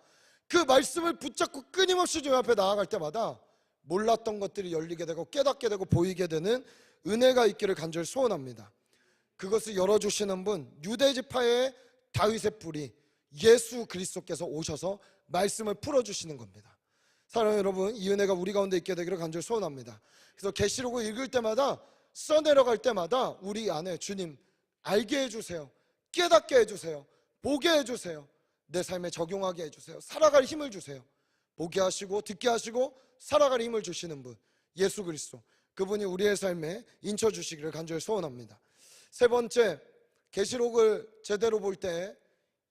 그 말씀을 붙잡고 끊임없이 주님 앞에 나아갈 때마다 몰랐던 것들이 열리게 되고 깨닫게 되고 보이게 되는 은혜가 있기를 간절히 소원합니다. 그것을 열어주시는 분, 유대지파의 다윗의 뿌리 예수 그리스도께서 오셔서 말씀을 풀어주시는 겁니다. 사랑하는 여러분, 이 은혜가 우리 가운데 있게 되기를 간절히 소원합니다. 그래서 계시록을 읽을 때마다, 써내려갈 때마다 우리 안에 주님 알게 해주세요, 깨닫게 해주세요, 보게 해주세요, 내 삶에 적용하게 해주세요, 살아갈 힘을 주세요. 보게 하시고 듣게 하시고 살아갈 힘을 주시는 분, 예수 그리스도, 그분이 우리의 삶에 인쳐 주시기를 간절히 소원합니다. 세 번째, 계시록을 제대로 볼 때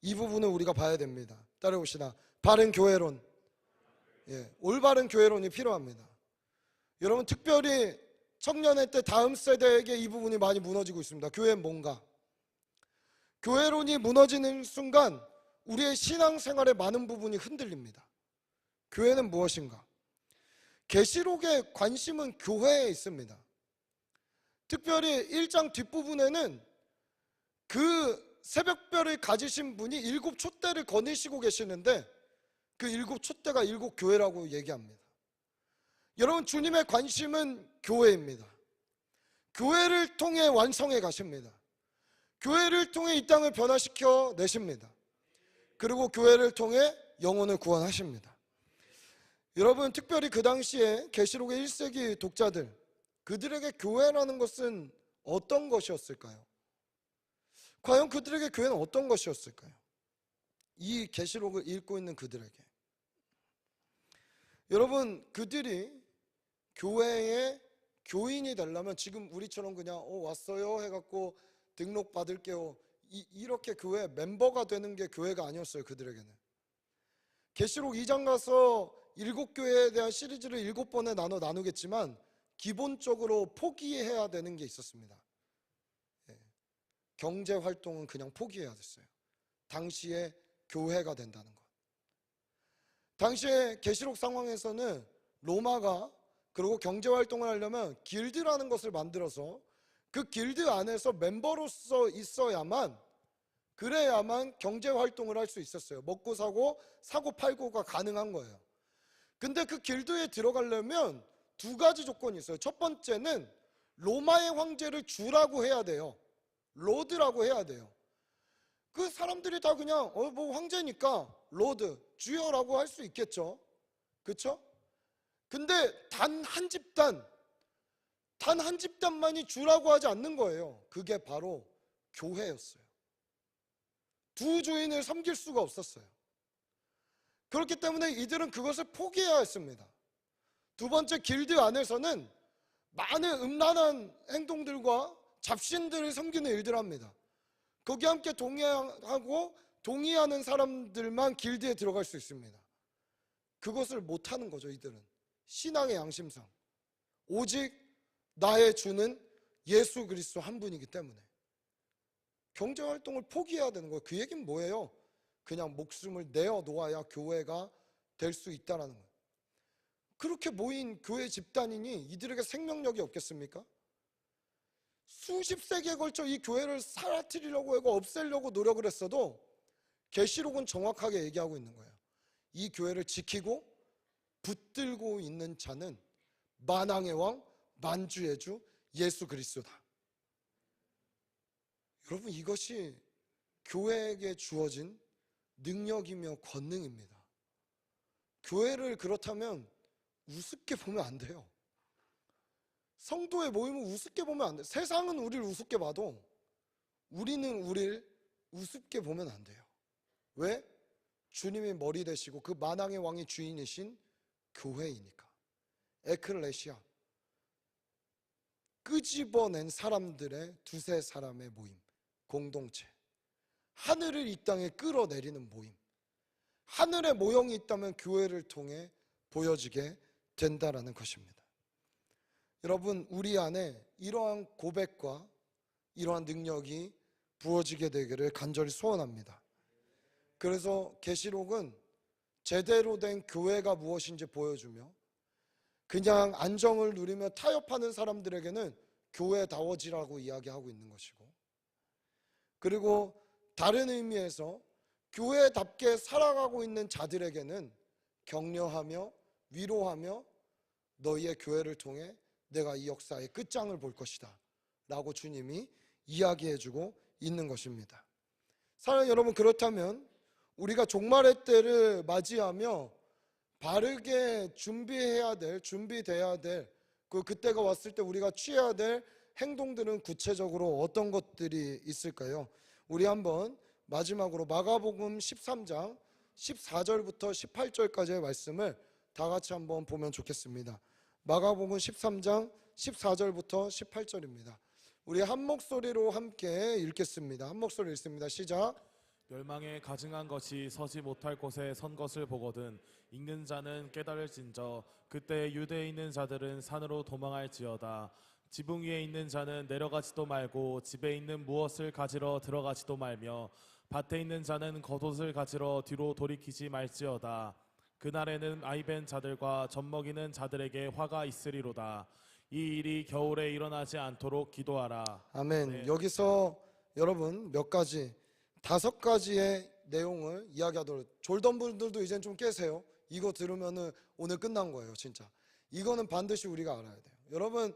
이 부분을 우리가 봐야 됩니다. 따라오시다. 바른 교회론. 올바른 교회론이 필요합니다. 여러분, 특별히 청년의 때 다음 세대에게 이 부분이 많이 무너지고 있습니다. 교회는 뭔가? 교회론이 무너지는 순간 우리의 신앙생활의 많은 부분이 흔들립니다. 교회는 무엇인가? 계시록의 관심은 교회에 있습니다. 특별히 1장 뒷부분에는 그 새벽별을 가지신 분이 7 촛대를 거느시고 계시는데 그 7 촛대가 7 교회라고 얘기합니다. 여러분, 주님의 관심은 교회입니다. 교회를 통해 완성해 가십니다. 교회를 통해 이 땅을 변화시켜 내십니다. 그리고 교회를 통해 영혼을 구원하십니다. 여러분, 특별히 그 당시에 계시록의 1세기 독자들, 그들에게 교회라는 것은 어떤 것이었을까요? 과연 그들에게 교회는 어떤 것이었을까요? 이 계시록을 읽고 있는 그들에게, 여러분, 그들이 교회의 교인이 되려면 지금 우리처럼 그냥 왔어요 해갖고 등록 받을게요, 이렇게 교회 멤버가 되는 게 교회가 아니었어요. 그들에게는 계시록 2장 가서 7교회에 대한 시리즈를 7번에 나누겠지만 기본적으로 포기해야 되는 게 있었습니다. 경제 활동은 그냥 포기해야 됐어요. 당시에 교회가 된다는 것. 당시에 계시록 상황에서는 로마가 그리고 경제 활동을 하려면 길드라는 것을 만들어서 그 길드 안에서 멤버로서 있어야만, 그래야만 경제 활동을 할 수 있었어요. 먹고 사고 팔고가 가능한 거예요. 근데 그 길드에 들어가려면 2가지 조건이 있어요. 첫 번째는 로마의 황제를 주라고 해야 돼요. 로드라고 해야 돼요. 그 사람들이 다 그냥 뭐 황제니까 로드, 주여라고 할 수 있겠죠. 그렇죠? 근데 단 한 집단만이 주라고 하지 않는 거예요. 그게 바로 교회였어요. 두 주인을 섬길 수가 없었어요. 그렇기 때문에 이들은 그것을 포기해야 했습니다. 두 번째, 길드 안에서는 많은 음란한 행동들과 잡신들을 섬기는 일들을 합니다. 거기에 함께 동의하는 사람들만 길드에 들어갈 수 있습니다. 그것을 못하는 거죠. 이들은 신앙의 양심상 오직 나의 주는 예수 그리스도 한 분이기 때문에 경제활동을 포기해야 되는 거예요. 그 얘기는 뭐예요? 그냥 목숨을 내어놓아야 교회가 될 수 있다는 거예요. 그렇게 모인 교회 집단이니 이들에게 생명력이 없겠습니까? 수십 세기에 걸쳐 이 교회를 사라뜨리려고 하고 없애려고 노력을 했어도 계시록은 정확하게 얘기하고 있는 거예요. 이 교회를 지키고 붙들고 있는 자는 만왕의 왕, 만주의 주 예수 그리스도다. 여러분, 이것이 교회에게 주어진 능력이며 권능입니다. 교회를 그렇다면 우습게 보면 안 돼요. 성도의 모임을 우습게 보면 안 돼요. 세상은 우리를 우습게 봐도 우리는 우리를 우습게 보면 안 돼요. 왜? 주님이 머리 되시고 그 만왕의 왕이 주인이신 교회이니까. 에클레시아, 끄집어낸 사람들의 두세 사람의 모임, 공동체, 하늘을 이 땅에 끌어내리는 모임, 하늘의 모형이 있다면 교회를 통해 보여지게 된다라는 것입니다. 여러분, 우리 안에 이러한 고백과 이러한 능력이 부어지게 되기를 간절히 소원합니다. 그래서 계시록은 제대로 된 교회가 무엇인지 보여주며 그냥 안정을 누리며 타협하는 사람들에게는 교회다워지라고 이야기하고 있는 것이고, 그리고 다른 의미에서 교회답게 살아가고 있는 자들에게는 격려하며 위로하며 너희의 교회를 통해 내가 이 역사의 끝장을 볼 것이다 라고 주님이 이야기해주고 있는 것입니다. 사랑하는 여러분, 그렇다면 우리가 종말의 때를 맞이하며 바르게 준비돼야 될 그때가 왔을 때 우리가 취해야 될 행동들은 구체적으로 어떤 것들이 있을까요? 우리 한번 마지막으로 마가복음 13장 14절부터 18절까지의 말씀을 다 같이 한번 보면 좋겠습니다. 마가복음 13장 14절부터 18절입니다. 우리 한 목소리로 함께 읽겠습니다. 한 목소리 읽습니다. 시작. 멸망에 가증한 것이 서지 못할 곳에 선 것을 보거든 읽는 자는 깨달을진저 그때 유대에 있는 자들은 산으로 도망할지어다. 지붕 위에 있는 자는 내려가지도 말고 집에 있는 무엇을 가지러 들어가지도 말며 밭에 있는 자는 겉옷을 가지러 뒤로 돌이키지 말지어다. 그날에는 아이벤 자들과 젖먹이는 자들에게 화가 있으리로다. 이 일이 겨울에 일어나지 않도록 기도하라. 아멘. 네. 여기서 여러분 몇 가지, 5가지의 내용을 이야기하도록. 졸던 분들도 이젠 좀 깨세요. 이거 들으면은 오늘 끝난 거예요, 진짜. 이거는 반드시 우리가 알아야 돼요. 여러분,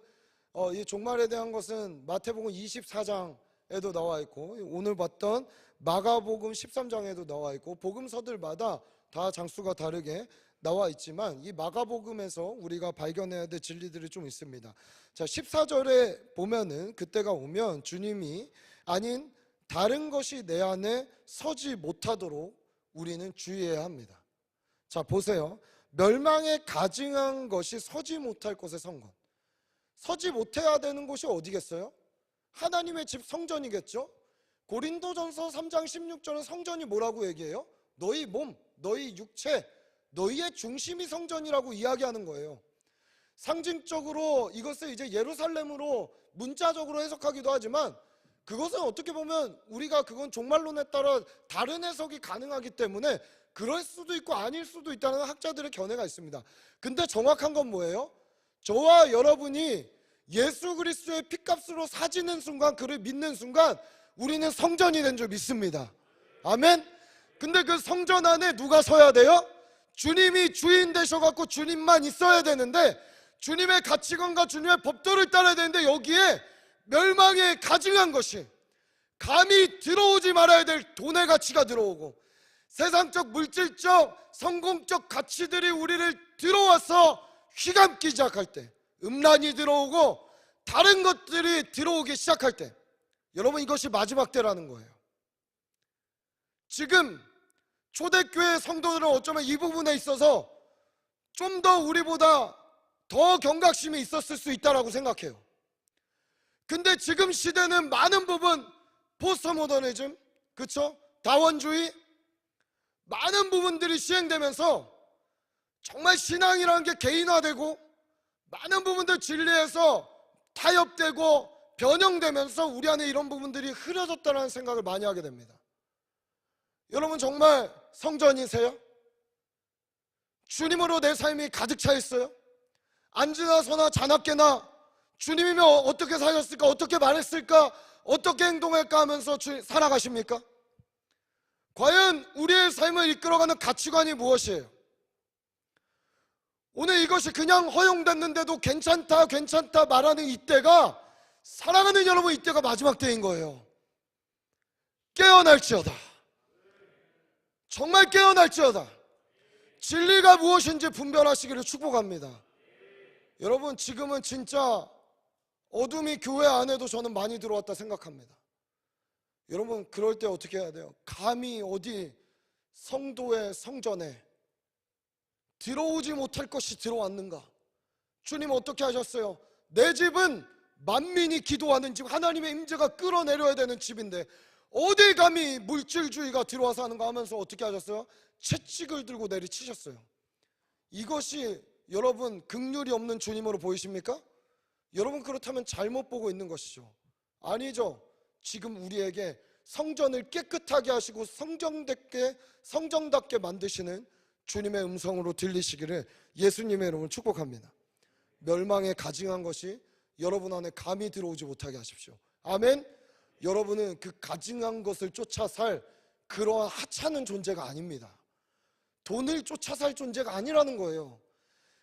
이 종말에 대한 것은 마태복음 24장에도 나와 있고 오늘 봤던 마가복음 13장에도 나와 있고 복음서들마다 다 장수가 다르게 나와 있지만 이 마가복음에서 우리가 발견해야 될 진리들이 좀 있습니다. 자, 14절에 보면은 그때가 오면 주님이 아닌 다른 것이 내 안에 서지 못하도록 우리는 주의해야 합니다. 자, 보세요. 멸망에 가증한 것이 서지 못할 곳에 선 것. 서지 못해야 되는 곳이 어디겠어요? 하나님의 집 성전이겠죠? 고린도전서 3장 16절은 성전이 뭐라고 얘기해요? 너희 몸, 너희 육체, 너희의 중심이 성전이라고 이야기하는 거예요. 상징적으로 이것을 이제 예루살렘으로 문자적으로 해석하기도 하지만 그것은 어떻게 보면 우리가 그건 종말론에 따라 다른 해석이 가능하기 때문에 그럴 수도 있고 아닐 수도 있다는 학자들의 견해가 있습니다. 근데 정확한 건 뭐예요? 저와 여러분이 예수 그리스도의 피값으로 사지는 순간, 그를 믿는 순간 우리는 성전이 된 줄 믿습니다. 아멘. 근데 그 성전 안에 누가 서야 돼요? 주님이 주인 되셔갖고 주님만 있어야 되는데 주님의 가치관과 주님의 법도를 따라야 되는데 여기에 멸망에 가증한 것이 감히 들어오지 말아야 될 돈의 가치가 들어오고 세상적 물질적 성공적 가치들이 우리를 들어와서 휘감기 시작할 때, 음란이 들어오고 다른 것들이 들어오기 시작할 때, 여러분 이것이 마지막 때라는 거예요. 지금 초대교회 성도들은 어쩌면 이 부분에 있어서 좀 더 우리보다 더 경각심이 있었을 수 있다고 생각해요. 근데 지금 시대는 많은 부분 포스트 모더니즘, 그쵸? 다원주의, 많은 부분들이 시행되면서 정말 신앙이라는 게 개인화되고 많은 부분들 진리에서 타협되고 변형되면서 우리 안에 이런 부분들이 흐려졌다는 생각을 많이 하게 됩니다. 여러분 정말 성전이세요? 주님으로 내 삶이 가득 차 있어요? 앉으나 서나 자나깨나 주님이면 어떻게 사셨을까? 어떻게 말했을까? 어떻게 행동할까 하면서 살아가십니까? 과연 우리의 삶을 이끌어가는 가치관이 무엇이에요? 오늘 이것이 그냥 허용됐는데도 괜찮다 괜찮다 말하는 이때가, 사랑하는 여러분, 이때가 마지막 때인 거예요. 깨어날지어다. 정말 깨어날지어다. 진리가 무엇인지 분별하시기를 축복합니다. 여러분 지금은 진짜 어둠이 교회 안에도 저는 많이 들어왔다 생각합니다. 여러분 그럴 때 어떻게 해야 돼요? 감히 어디 성도의 성전에 들어오지 못할 것이 들어왔는가? 주님 어떻게 하셨어요? 내 집은 만민이 기도하는 집, 하나님의 임재가 끌어내려야 되는 집인데 어디 감히 물질주의가 들어와서 하는가 하면서 어떻게 하셨어요? 채찍을 들고 내리치셨어요. 이것이 여러분 긍휼이 없는 주님으로 보이십니까? 여러분 그렇다면 잘못 보고 있는 것이죠. 아니죠. 지금 우리에게 성전을 깨끗하게 하시고 성정답게 만드시는 주님의 음성으로 들리시기를 예수님의 이름으로 축복합니다. 멸망에 가증한 것이 여러분 안에 감히 들어오지 못하게 하십시오. 아멘. 여러분은 그 가증한 것을 쫓아 살 그러한 하찮은 존재가 아닙니다. 돈을 쫓아 살 존재가 아니라는 거예요.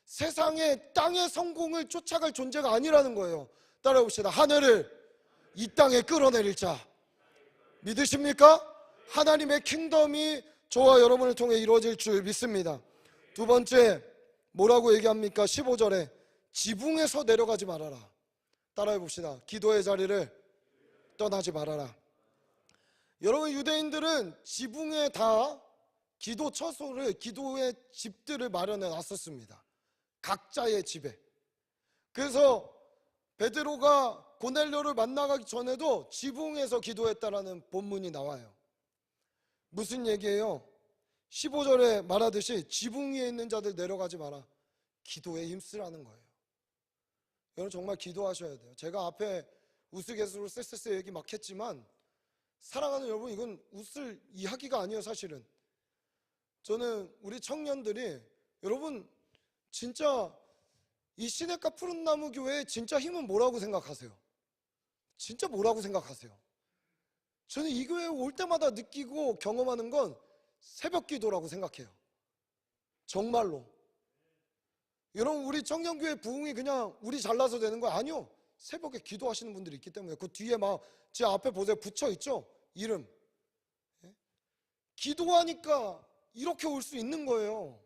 세상의 땅의 성공을 쫓아갈 존재가 아니라는 거예요. 따라해봅시다. 하늘을 이 땅에 끌어내릴 자 믿으십니까? 하나님의 킹덤이 저와 여러분을 통해 이루어질 줄 믿습니다. 두 번째 뭐라고 얘기합니까? 15절에 지붕에서 내려가지 말아라. 따라해봅시다. 기도의 자리를 떠나지 말아라. 여러분 유대인들은 지붕에 다 기도 처소를, 기도의 집들을 마련해 놨었습니다. 각자의 집에. 그래서 베드로가 고넬료를 만나가기 전에도 지붕에서 기도했다라는 본문이 나와요. 무슨 얘기예요? 15절에 말하듯이 지붕 위에 있는 자들 내려가지 마라. 기도에 힘쓰라는 거예요. 여러분 정말 기도하셔야 돼요. 제가 앞에 우스갯소리로 쎄쎄쎄 얘기 막 했지만 사랑하는 여러분, 이건 웃을 이야기가 아니에요. 사실은 저는 우리 청년들이, 여러분 진짜 이 시냇가 푸른나무 교회의 진짜 힘은 뭐라고 생각하세요? 진짜 뭐라고 생각하세요? 저는 이 교회에 올 때마다 느끼고 경험하는 건 새벽 기도라고 생각해요. 정말로. 여러분 우리 청년교회 부흥이 그냥 우리 잘나서 되는 거 아니요. 새벽에 기도하시는 분들이 있기 때문에. 그 뒤에 막 제 앞에 보세요. 붙여 있죠? 이름. 예? 기도하니까 이렇게 올 수 있는 거예요.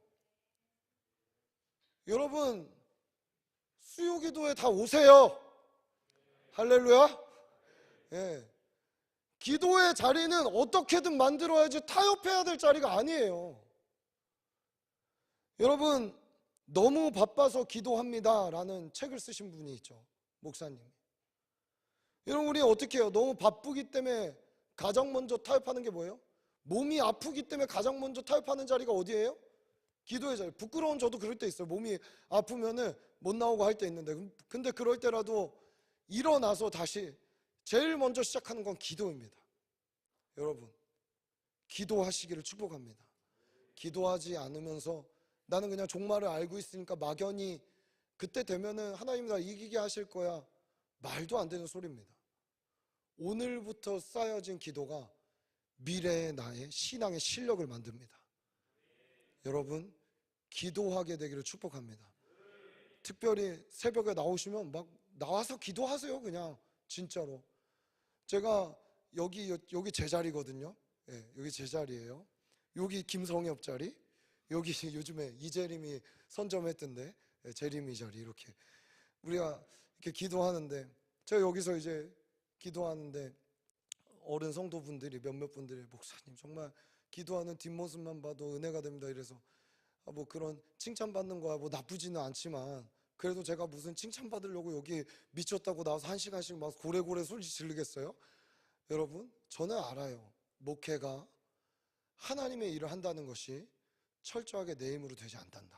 여러분 수요기도에 다 오세요. 할렐루야. 예. 기도의 자리는 어떻게든 만들어야지 타협해야 될 자리가 아니에요. 여러분 너무 바빠서 기도합니다 라는 책을 쓰신 분이 있죠. 목사님. 여러분 우리 어떻게 해요? 너무 바쁘기 때문에 가장 먼저 타협하는 게 뭐예요? 몸이 아프기 때문에 가장 먼저 타협하는 자리가 어디예요? 기도의 자리. 부끄러운 저도 그럴 때 있어요. 몸이 아프면은 못 나오고 할 때 있는데, 근데 그럴 때라도 일어나서 다시 제일 먼저 시작하는 건 기도입니다. 여러분 기도하시기를 축복합니다. 기도하지 않으면서 나는 그냥 종말을 알고 있으니까 막연히 그때 되면은 하나님이 나 이기게 하실 거야, 말도 안 되는 소리입니다. 오늘부터 쌓여진 기도가 미래의 나의 신앙의 실력을 만듭니다. 여러분 기도하게 되기를 축복합니다. 특별히 새벽에 나오시면 막 나와서 기도하세요. 그냥 진짜로. 제가 여기 제 자리거든요. 예, 여기 제 자리예요. 여기 김성엽 자리, 여기 요즘에 이재림이 선점했던데, 예, 재림이 자리. 이렇게 우리가 이렇게 기도하는데, 제가 여기서 이제 기도하는데 어른 성도분들이 몇몇 분들이 목사님 정말 기도하는 뒷모습만 봐도 은혜가 됩니다. 이래서 뭐 그런 칭찬받는 거야 뭐 나쁘지는 않지만, 그래도 제가 무슨 칭찬받으려고 여기 미쳤다고 나와서 1시간씩 막 고래고래 소리 지르겠어요? 여러분 저는 알아요. 목회가 하나님의 일을 한다는 것이 철저하게 내 힘으로 되지 않는다는 거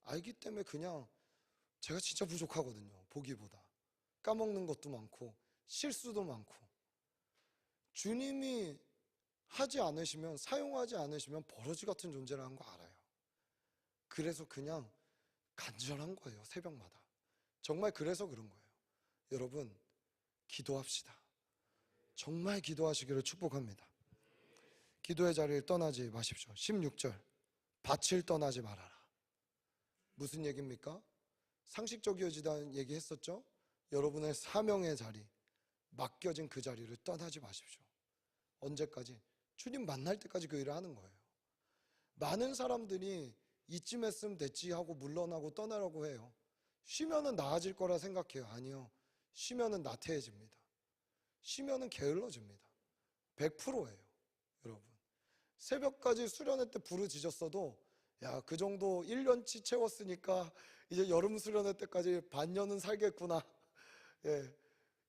알기 때문에 그냥 제가 진짜 부족하거든요. 보기보다 까먹는 것도 많고 실수도 많고. 주님이 하지 않으시면, 사용하지 않으시면 버러지 같은 존재라는 거 알아요. 그래서 그냥 간절한 거예요. 새벽마다. 정말 그래서 그런 거예요. 여러분 기도합시다. 정말 기도하시기를 축복합니다. 기도의 자리를 떠나지 마십시오. 16절 밭을 떠나지 말아라. 무슨 얘기입니까? 상식적이어지다는 얘기 했었죠. 여러분의 사명의 자리, 맡겨진 그 자리를 떠나지 마십시오. 언제까지? 주님 만날 때까지 그 일을 하는 거예요. 많은 사람들이 이쯤 했으면 됐지 하고 물러나고 떠나라고 해요. 쉬면은 나아질 거라 생각해요. 아니요. 쉬면은 나태해집니다. 쉬면은 게을러집니다. 100%예요. 여러분 새벽까지 수련회 때 부르짖었어도 야, 그 정도 1년치 채웠으니까 이제 여름 수련회 때까지 반년은 살겠구나. 예,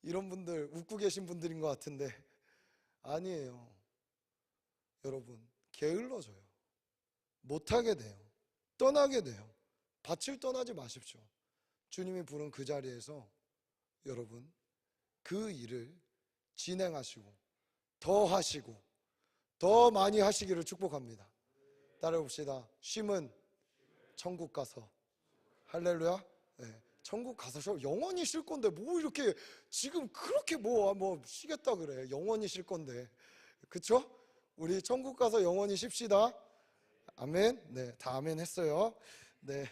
이런 분들 웃고 계신 분들인 것 같은데 아니에요. 여러분 게을러져요. 못하게 돼요. 떠나게 돼요. 밭을 떠나지 마십시오. 주님이 부른 그 자리에서 여러분 그 일을 진행하시고 더 하시고 더 많이 하시기를 축복합니다. 따라해봅시다. 쉼은 천국 가서. 할렐루야. 네, 천국 가서 쉬어. 영원히 쉴 건데 뭐 이렇게 지금 그렇게 뭐 쉬겠다 그래. 영원히 쉴 건데, 그쵸? 우리 천국 가서 영원히 쉽시다. 아멘. 네, 다 아멘 했어요. 네,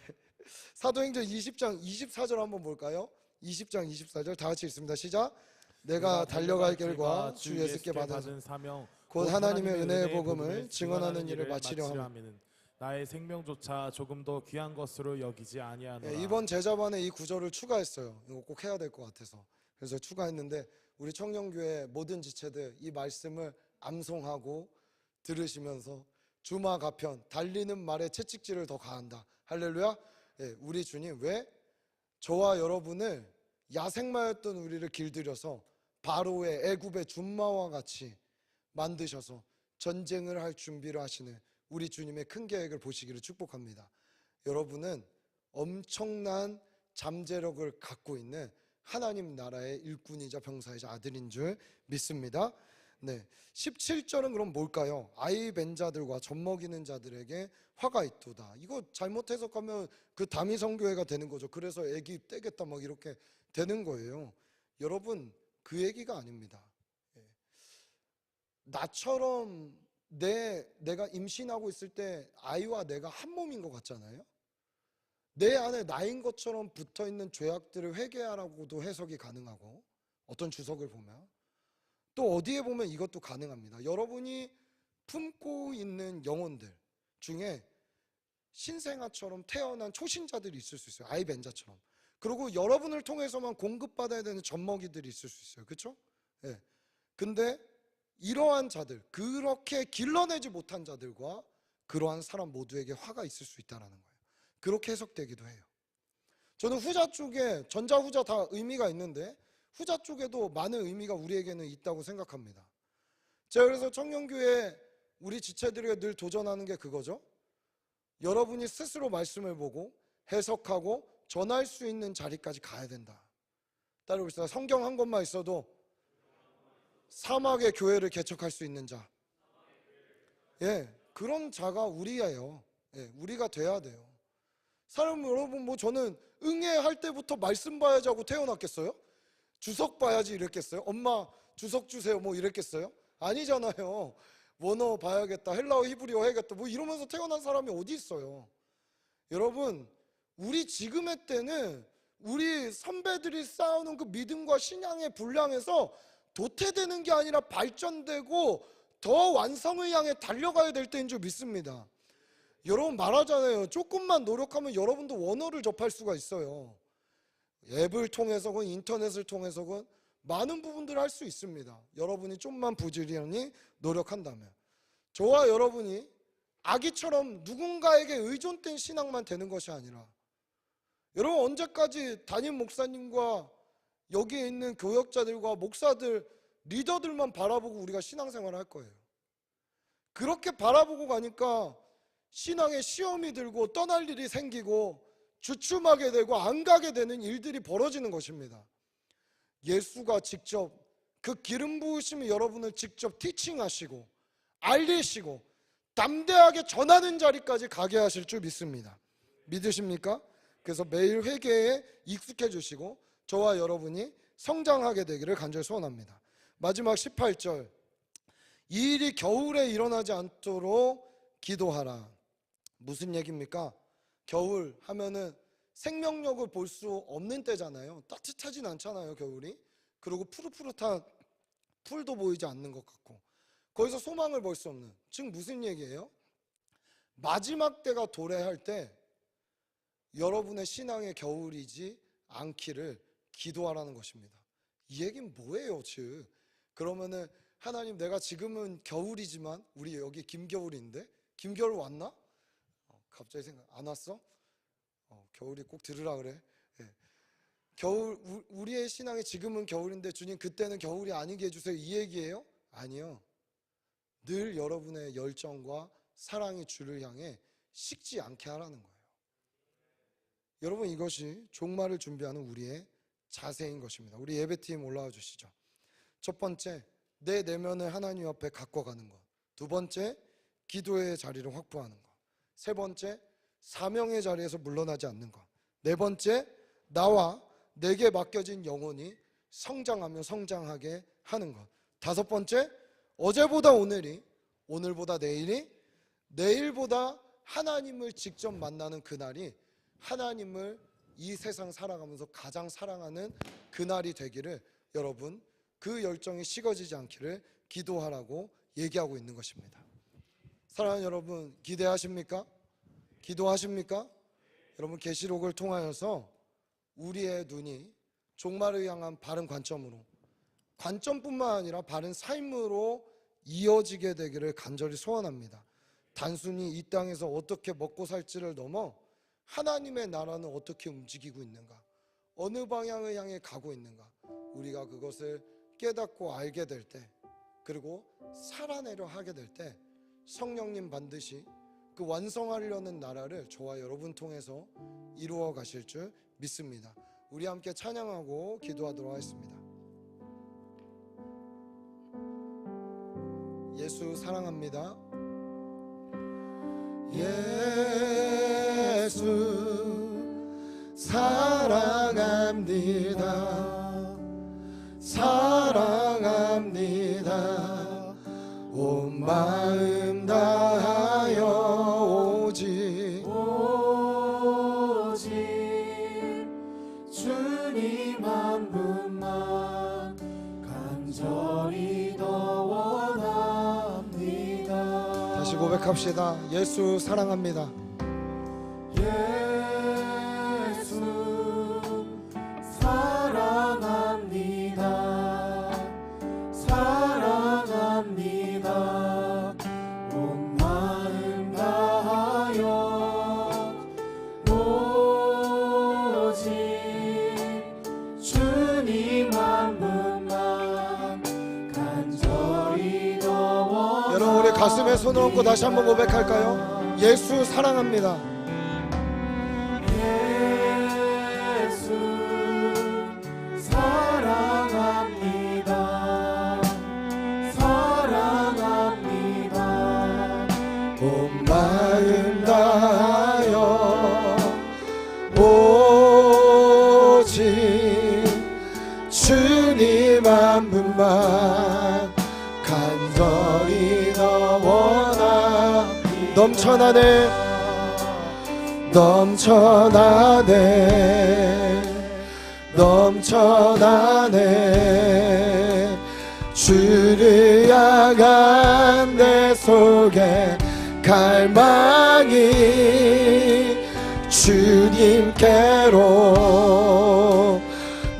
사도행전 20장 24절 한번 볼까요? 20장 24절 다 같이 읽습니다. 시작. 내가 달려갈 길과 주 예수께 받은 사명 곧 하나님의 은혜의 복음을 증언하는 일을 마치려 함은 나의 생명조차 조금 더 귀한 것으로 여기지 아니하노라. 네, 이번 제자반에 이 구절을 추가했어요. 이거 꼭 해야 될 것 같아서. 그래서 추가했는데 우리 청년교회 모든 지체들 이 말씀을 암송하고 들으시면서 주마 가편 달리는 말에 채찍질을 더 가한다. 할렐루야. 네, 우리 주님 왜 저와 여러분을 야생마였던 우리를 길들여서 바로의 애굽의 준마와 같이 만드셔서 전쟁을 할 준비를 하시는 우리 주님의 큰 계획을 보시기를 축복합니다. 여러분은 엄청난 잠재력을 갖고 있는 하나님 나라의 일꾼이자 병사이자 아들인 줄 믿습니다. 네, 17절은 그럼 뭘까요? 아이 벤 자들과 젖먹이는 자들에게 화가 있도다. 이거 잘못 해석하면 그 다미 성교회가 되는 거죠. 그래서 애기 떼겠다 막 이렇게 되는 거예요. 여러분, 그 얘기가 아닙니다. 나처럼 내가 임신하고 있을 때 아이와 내가 한 몸인 것 같잖아요. 내 안에 나인 것처럼 붙어있는 죄악들을 회개하라고도 해석이 가능하고, 어떤 주석을 보면 또 어디에 보면 이것도 가능합니다. 여러분이 품고 있는 영혼들 중에 신생아처럼 태어난 초신자들이 있을 수 있어요. 아이벤자처럼. 그리고 여러분을 통해서만 공급받아야 되는 젖먹이들이 있을 수 있어요. 그렇죠? 예. 근데 이러한 자들, 그렇게 길러내지 못한 자들과 그러한 사람 모두에게 화가 있을 수 있다는 거예요. 그렇게 해석되기도 해요. 저는 후자 쪽에, 전자 후자 다 의미가 있는데 후자 쪽에도 많은 의미가 우리에게는 있다고 생각합니다. 제가 그래서 청년교회 우리 지체들에게 늘 도전하는 게 그거죠. 여러분이 스스로 말씀을 보고 해석하고 전할 수 있는 자리까지 가야 된다. 따라오시다. 성경 한 권만 있어도 사막의 교회를 개척할 수 있는 자, 그런 자가 우리예요. 우리가 돼야 돼요. 사람 여러분, 뭐 저는 응애할 때부터 말씀 봐야지 하고 태어났겠어요? 주석 봐야지 이랬겠어요? 엄마 주석 주세요 뭐 이랬겠어요? 아니잖아요. 원어 봐야겠다, 헬라어 히브리어 해야겠다 뭐 이러면서 태어난 사람이 어디 있어요? 여러분, 우리 지금의 때는 우리 선배들이 쌓아놓은 그 믿음과 신앙의 분량에서 도태되는 게 아니라 발전되고 더 완성을 향해 달려가야 될 때인 줄 믿습니다. 여러분 말하잖아요. 조금만 노력하면 여러분도 원어를 접할 수가 있어요. 앱을 통해서건 인터넷을 통해서건 많은 부분들을 할 수 있습니다. 여러분이 좀만 부지런히 노력한다면. 저와 여러분이 아기처럼 누군가에게 의존된 신앙만 되는 것이 아니라, 여러분 언제까지 담임 목사님과 여기에 있는 교역자들과 목사들, 리더들만 바라보고 우리가 신앙생활을 할 거예요? 그렇게 바라보고 가니까 신앙에 시험이 들고 떠날 일이 생기고 주춤하게 되고 안 가게 되는 일들이 벌어지는 것입니다. 예수가 직접 그 기름 부으심이 여러분을 직접 티칭하시고 알리시고 담대하게 전하는 자리까지 가게 하실 줄 믿습니다. 믿으십니까? 그래서 매일 회개에 익숙해 주시고 저와 여러분이 성장하게 되기를 간절히 소원합니다. 마지막 18절, 이 일이 겨울에 일어나지 않도록 기도하라. 무슨 얘기입니까? 겨울 하면은 생명력을 볼 수 없는 때잖아요. 따뜻하진 않잖아요, 겨울이. 그리고 푸릇푸릇한 풀도 보이지 않는 것 같고, 거기서 소망을 볼 수 없는, 즉 무슨 얘기예요? 마지막 때가 도래할 때 여러분의 신앙의 겨울이지 않기를 기도하라는 것입니다. 이 얘기는 뭐예요, 즉? 그러면은 하나님, 내가 지금은 겨울이지만 우리 여기 김겨울인데 김겨울 왔나? 갑자기 생각 안 왔어? 겨울이 꼭 들으라 그래. 겨울, 우리의 신앙이 지금은 겨울인데 주님 그때는 겨울이 아니게 해주세요, 이 얘기예요? 아니요. 늘 여러분의 열정과 사랑이 주를 향해 식지 않게 하라는 거예요. 여러분, 이것이 종말을 준비하는 우리의 자세인 것입니다. 우리 예배팀 올라와 주시죠. 첫 번째, 내 내면을 하나님 앞에 갖고 가는 것. 두 번째, 기도의 자리를 확보하는 것. 세 번째, 사명의 자리에서 물러나지 않는 것. 네 번째, 나와 내게 맡겨진 영혼이 성장하며 성장하게 하는 것. 다섯 번째, 어제보다 오늘이, 오늘보다 내일이, 내일보다 하나님을 직접 만나는 그날이 하나님을 이 세상 살아가면서 가장 사랑하는 그날이 되기를, 여러분 그 열정이 식어지지 않기를 기도하라고 얘기하고 있는 것입니다. 사랑하는 여러분, 기대하십니까? 기도하십니까? 여러분, 계시록을 통하여서 우리의 눈이 종말을 향한 바른 관점으로, 관점뿐만 아니라 바른 삶으로 이어지게 되기를 간절히 소원합니다. 단순히 이 땅에서 어떻게 먹고 살지를 넘어 하나님의 나라는 어떻게 움직이고 있는가, 어느 방향을 향해 가고 있는가, 우리가 그것을 깨닫고 알게 될 때, 그리고 살아내려 하게 될 때 성령님 반드시 그 완성하려는 나라를 저와 여러분 통해서 이루어 가실 줄 믿습니다. 우리 함께 찬양하고 기도하도록 하겠습니다. 예수 사랑합니다. 예수 사랑합니다. 사랑합니다. 온 마음 다하여 오직 주님 한 분만 간절히 더 원합니다. 다시 고백합시다. 예수 사랑합니다. 예수 사랑합니다. 사랑합니다. 온 마음 다하여 오직 주님 한 분만 간절히 더 원합니다. 여러분, 우리 가슴에 손을 얹고 다시 한번 고백할까요? 예수 사랑합니다. 예수 사랑합니다. 사랑합니다. 온 마음 다하여 오직 주님 한 분만 간절히 더 원하. 넘쳐나네 넘쳐나네 넘쳐나네. 주를 향한 내 속에 갈망이 주님께로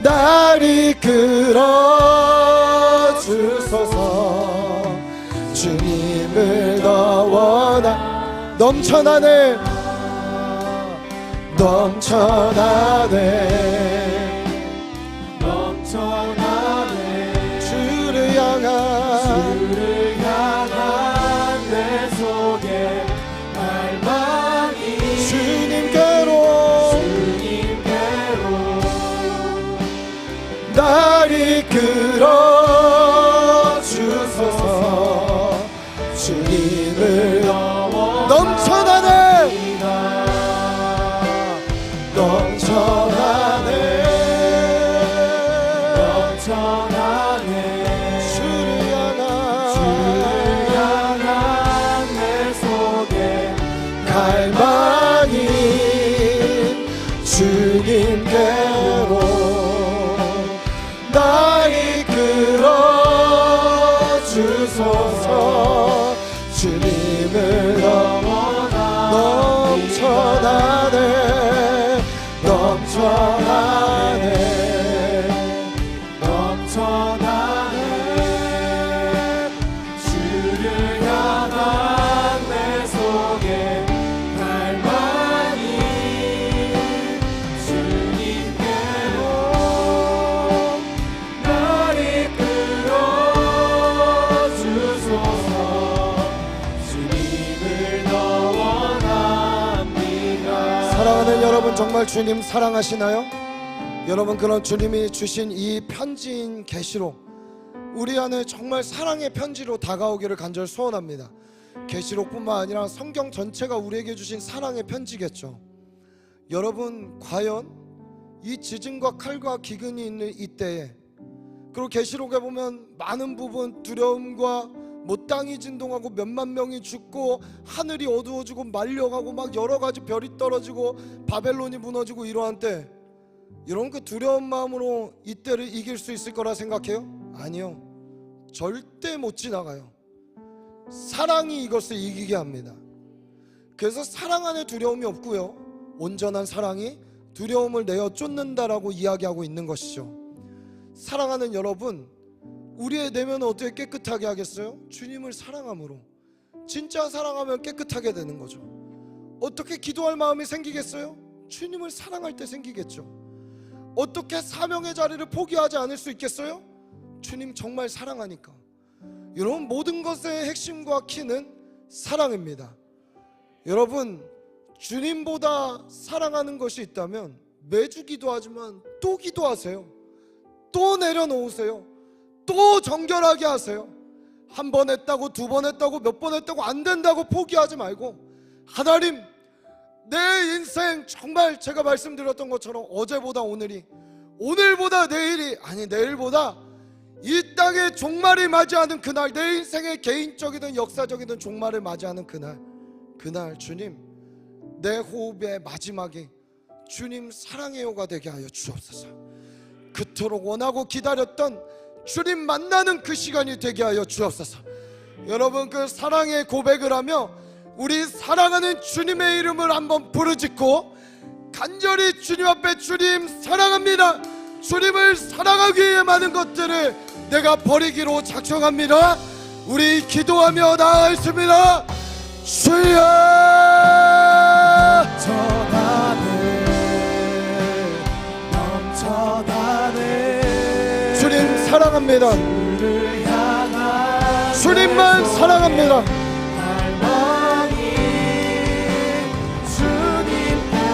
날 이끌어 주소서. 주님을 더 원하. 넘쳐나네 넘쳐나네 넘쳐나네. 주를 향한 내 속에 갈망이 주님께로 날 이끌어 주소서. 주님을 넘쳐나네 넘쳐나네 주를 향한 내 속에 갈망이 주님께로 날 이끌어 주소서. 주님을 넘쳐나네 넘쳐나네 주를 향한 내 속에 갈망이 주님께로 날 이끌어 주소서. 주님을 더 원합니다. 사랑하는 여러분, 정말 주님 사랑하시나요? 여러분, 그런 주님이 주신 이 편지인 계시록, 우리 안에 정말 사랑의 편지로 다가오기를 간절히 소원합니다. 계시록뿐만 아니라 성경 전체가 우리에게 주신 사랑의 편지겠죠. 여러분, 과연 이 지진과 칼과 기근이 있는 이때에, 그리고 계시록에 보면 많은 부분 두려움과 땅이 진동하고 몇만 명이 죽고 하늘이 어두워지고 말려가고 막 여러 가지 별이 떨어지고 바벨론이 무너지고 이러한 때, 여러분, 그 두려운 마음으로 이때를 이길 수 있을 거라 생각해요? 아니요, 절대 못 지나가요. 사랑이 이것을 이기게 합니다. 그래서 사랑 안에 두려움이 없고요, 온전한 사랑이 두려움을 내어 쫓는다라고 이야기하고 있는 것이죠. 사랑하는 여러분, 우리의 내면은 어떻게 깨끗하게 하겠어요? 주님을 사랑함으로. 진짜 사랑하면 깨끗하게 되는 거죠. 어떻게 기도할 마음이 생기겠어요? 주님을 사랑할 때 생기겠죠. 어떻게 사명의 자리를 포기하지 않을 수 있겠어요? 주님 정말 사랑하니까. 여러분, 모든 것의 핵심과 키는 사랑입니다. 여러분, 주님보다 사랑하는 것이 있다면 매주 기도하지만 또 기도하세요. 또 내려놓으세요. 또 정결하게 하세요. 한 번 했다고, 두 번 했다고, 몇 번 했다고 안 된다고 포기하지 말고, 하나님, 내 인생 정말 제가 말씀드렸던 것처럼 어제보다 오늘이, 오늘보다 내일이, 아니 내일보다 이 땅의 종말을 맞이하는 그날, 내 인생의 개인적이든 역사적이든 종말을 맞이하는 그날 주님, 내 호흡의 마지막이 주님 사랑해요가 되게 하여 주옵소서. 그토록 원하고 기다렸던 주님 만나는 그 시간이 되게 하여 주옵소서. 여러분, 그 사랑의 고백을 하며 우리 사랑하는 주님의 이름을 한번 부르짖고 간절히 주님 앞에, 주님 사랑합니다, 주님을 사랑하기 위해 많은 것들을 내가 버리기로 작정합니다. 우리 기도하며 나아가겠습니다. 주여, 넘쳐나네. 주님 사랑합니다. 주님만 사랑합니다.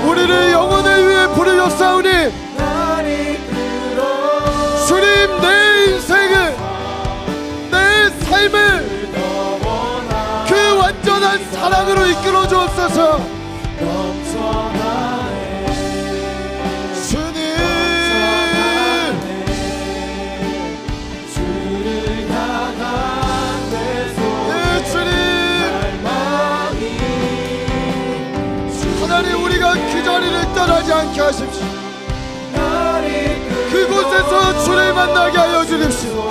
우리를 영혼을 위해 부르셨사오니 주님, 내 인생을, 내 삶을 그 완전한 사랑으로 이끌어 주옵소서. 주님, 예, 주님, 하나님, 우리가 그 자리를 떠나지 않게 하십시오. 그곳에서 주를 만나게 하여 주십시오.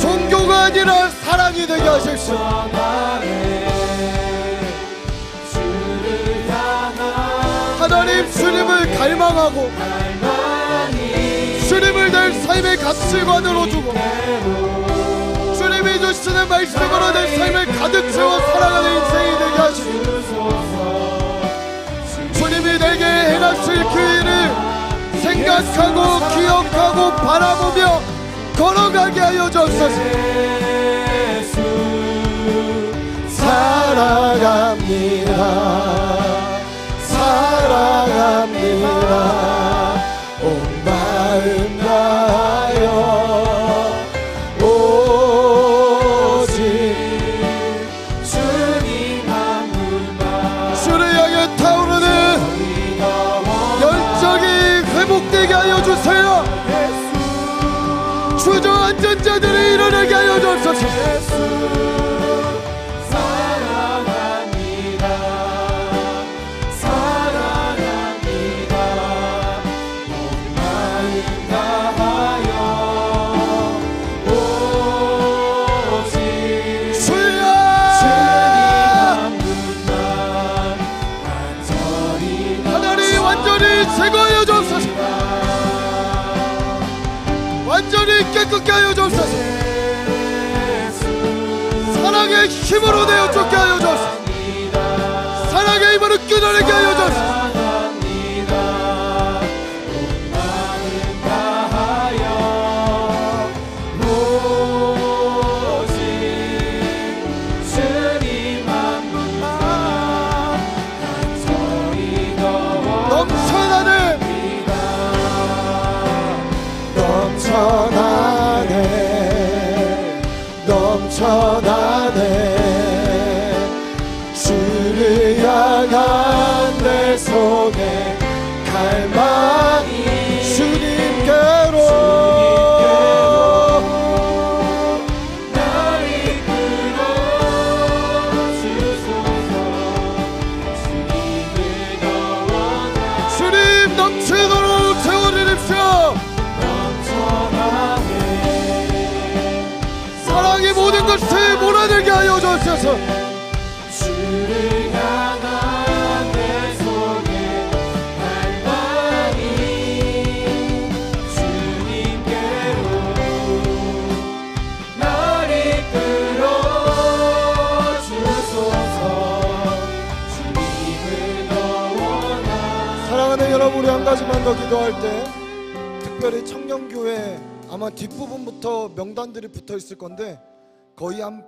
종교가 아니라 사랑이 되게 하십시오. 하나님, 주님을 갈망하고 주님을 내 삶의 가치관으로 두고 주님이 주시는 말씀으로 내 삶을 가득 채워 살아가는 인생이 되게 하시옵소서. 주님이 내게 행하실 그 일을 생각하고 기억하고 바라보며 걸어가게 하여 주옵소서. 사랑합니다, 사랑합니다. 온 마음 다하여 주세요. 주저앉은 자들을 일어나게 하여 주옵소서. 사랑합니다, 사랑합니다. 온 마음 다하여 오직 주여, 하나님 완전히 제거하여 주옵소서. 완전히 깨끗게 하여 주옵소서. 사랑의 힘으로 내어 쫓게 하여 주옵소서. 사랑의 힘으로 끊어내게 하여 주옵소서. 넘쳐나네. 주를 향한 내 속에 갈망이 주님께로 날 이끌어 주소서. 주님을 더 원하 주님 넘치도록 채워주십시오. 사랑의 모든 것을 몰아내게 하여 주옵소서. 주를 향한 내 속에 갈망이 주님께로 날 이끌어 사랑하는 여러분, 우리 한 가지만 더 기도할 때, 특별히 청년교회 아마 뒷부분부터 명단들이 붙어 있을 건데 거의 한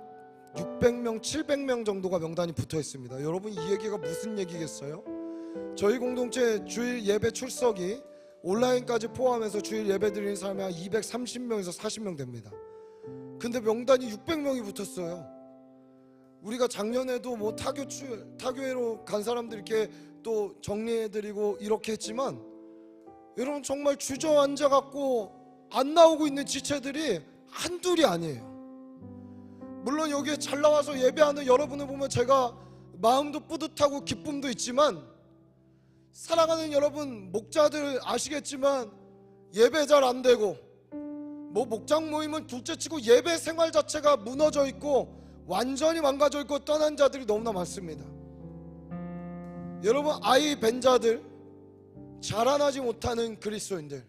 600명, 700명 정도가 명단이 붙어 있습니다. 여러분, 이 얘기가 무슨 얘기겠어요? 저희 공동체 주일 예배 출석이 온라인까지 포함해서 주일 예배 드리는 사람이 한 230명에서 40명 됩니다. 근데 명단이 600명이 붙었어요. 우리가 작년에도 뭐 타교회로 간 사람들 이렇게 또 정리해드리고 이렇게 했지만, 여러분 정말 주저앉아갖고 안 나오고 있는 지체들이 한둘이 아니에요. 물론 여기에 잘 나와서 예배하는 여러분을 보면 제가 마음도 뿌듯하고 기쁨도 있지만, 사랑하는 여러분 목자들 아시겠지만 예배 잘 안 되고 뭐 목장 모임은 둘째치고 예배 생활 자체가 무너져 있고 완전히 망가져 있고 떠난 자들이 너무나 많습니다. 여러분, 아이 벤 자들, 자라나지 못하는 그리스도인들,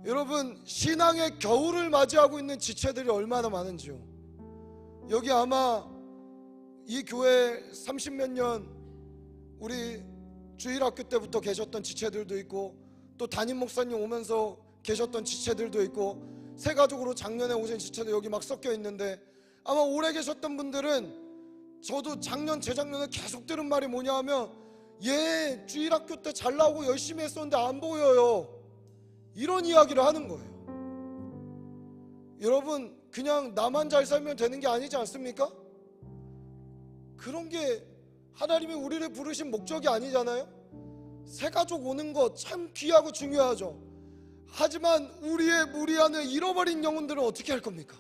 여러분 신앙의 겨울을 맞이하고 있는 지체들이 얼마나 많은지요. 여기 아마 이 교회 30몇 년 우리 주일학교 때부터 계셨던 지체들도 있고, 또 담임 목사님 오면서 계셨던 지체들도 있고, 새 가족으로 작년에 오신 지체도 여기 막 섞여 있는데, 아마 오래 계셨던 분들은 저도 작년 재작년에 계속 들은 말이 뭐냐 하면, 얘 주일학교 때 잘 나오고 열심히 했었는데 안 보여요, 이런 이야기를 하는 거예요. 여러분, 그냥 나만 잘 살면 되는 게 아니지 않습니까? 그런 게 하나님이 우리를 부르신 목적이 아니잖아요. 새 가족 오는 거 참 귀하고 중요하죠. 하지만 우리의 무리 안에 잃어버린 영혼들은 어떻게 할 겁니까?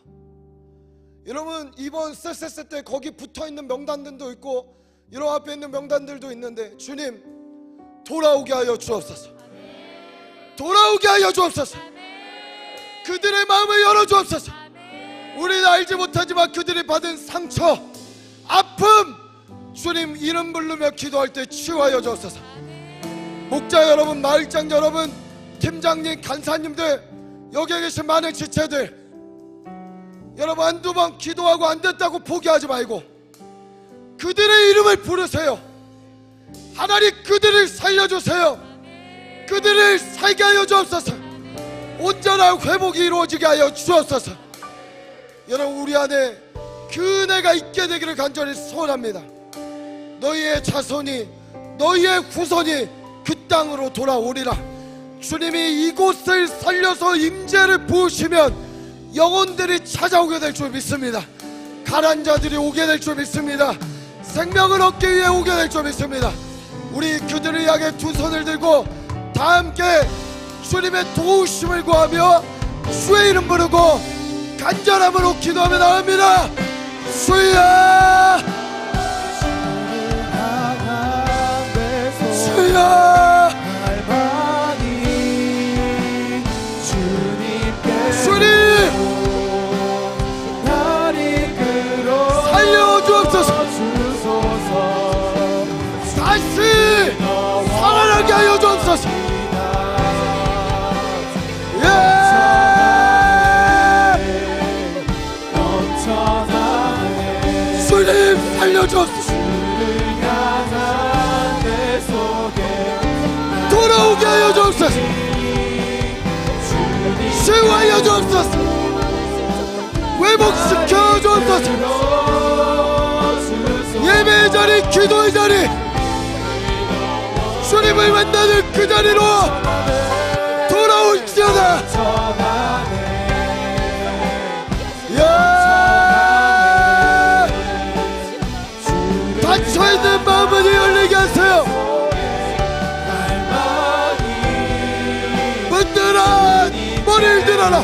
여러분, 이번 쎄쎄쎄 때 거기 붙어있는 명단들도 있고 여러분 앞에 있는 명단들도 있는데, 주님 돌아오게 하여 주옵소서. 돌아오게 하여 주옵소서. 그들의 마음을 열어 주옵소서. 우리는 알지 못하지만 그들이 받은 상처, 아픔, 주님 이름 부르며 기도할 때 치유하여 주옵소서. 목자 여러분, 마을장 여러분, 팀장님, 간사님들, 여기에 계신 많은 지체들, 여러분 한두 번 기도하고 안 됐다고 포기하지 말고 그들의 이름을 부르세요. 하나님 그들을 살려주세요. 그들을 살게 하여 주옵소서. 온전한 회복이 이루어지게 하여 주옵소서. 여러분, 우리 안에 그 은혜가 있게 되기를 간절히 소원합니다. 너희의 자손이, 너희의 후손이 그 땅으로 돌아오리라. 주님이 이곳을 살려서 임재를 부으시면 영혼들이 찾아오게 될 줄 믿습니다. 가난 자들이 오게 될 줄 믿습니다. 생명을 얻기 위해 오게 될 줄 믿습니다. 우리 그들을 향해 두 손을 들고 다 함께 주님의 도우심을 구하며 주의 이름 부르고 간절함으로 기도하며 나옵니다. 주여, 주여, 다시 살아나게 하여 주옵소서. 주님 살려주옵소서. 돌아오게 하여 주옵소서. 치유하여 주옵소서. 회복시켜 주옵소서. 예배의 자리, 기도의 자리, 주님을 만나는 그 자리로 돌아올지어다. 닫혀있는 마음을 열리게 하세요. 문들아, 머리를 들어라.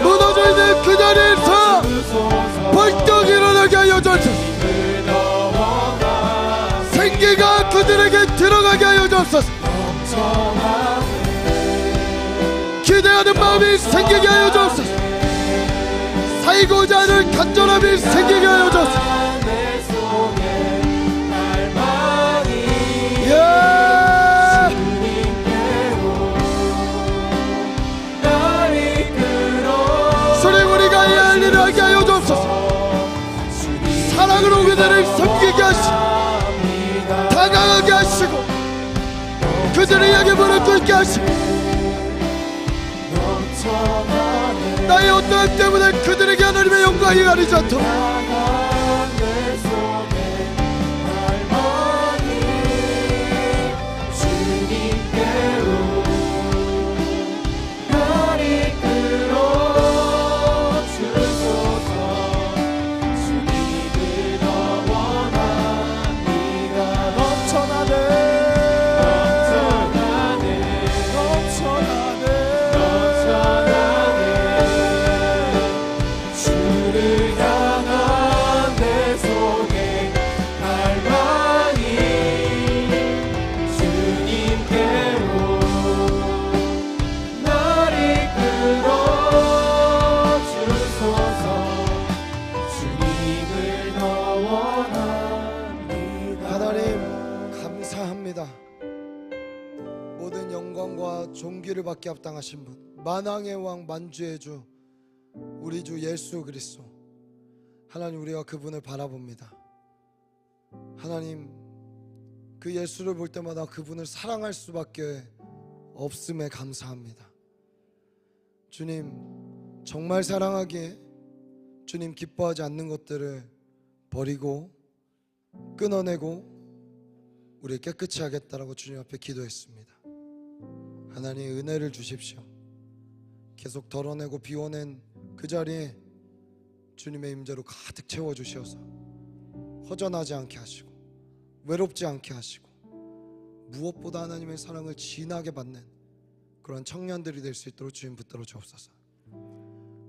무너져 있는 그 자리에서 벌떡 일어나게 하여 주옵소서. 생기가 그들에게 들어가게 하여 주옵소서. 기대하는 마음이 생기게 하여 주옵소서. 살고자 하는 간절함이 생기게 하여 주옵소서. 주님, 우리가 이 할 일을 하게 하여 주옵소서. 사랑으로 그들을 섬기게 하시고 그들을 향해 무릎 꿇게 하시고 나의 어떠함 때문에 그들에게 하나님의 영광이 가리지 않도록 모든 영광과 존귀를 받게 합당하신 분, 만왕의 왕 만주의 주 우리 주 예수 그리스도, 하나님, 우리가 그분을 바라봅니다. 하나님, 그 예수를 볼 때마다 그분을 사랑할 수밖에 없음에 감사합니다. 주님, 정말 사랑하기에 주님 기뻐하지 않는 것들을 버리고 끊어내고 우리 깨끗이 하겠다라고 주님 앞에 기도했습니다. 하나님, 은혜를 주십시오. 계속 덜어내고 비워낸 그 자리에 주님의 임재로 가득 채워주셔서 허전하지 않게 하시고 외롭지 않게 하시고 무엇보다 하나님의 사랑을 진하게 받는 그런 청년들이 될 수 있도록 주님 붙들어 주옵소서.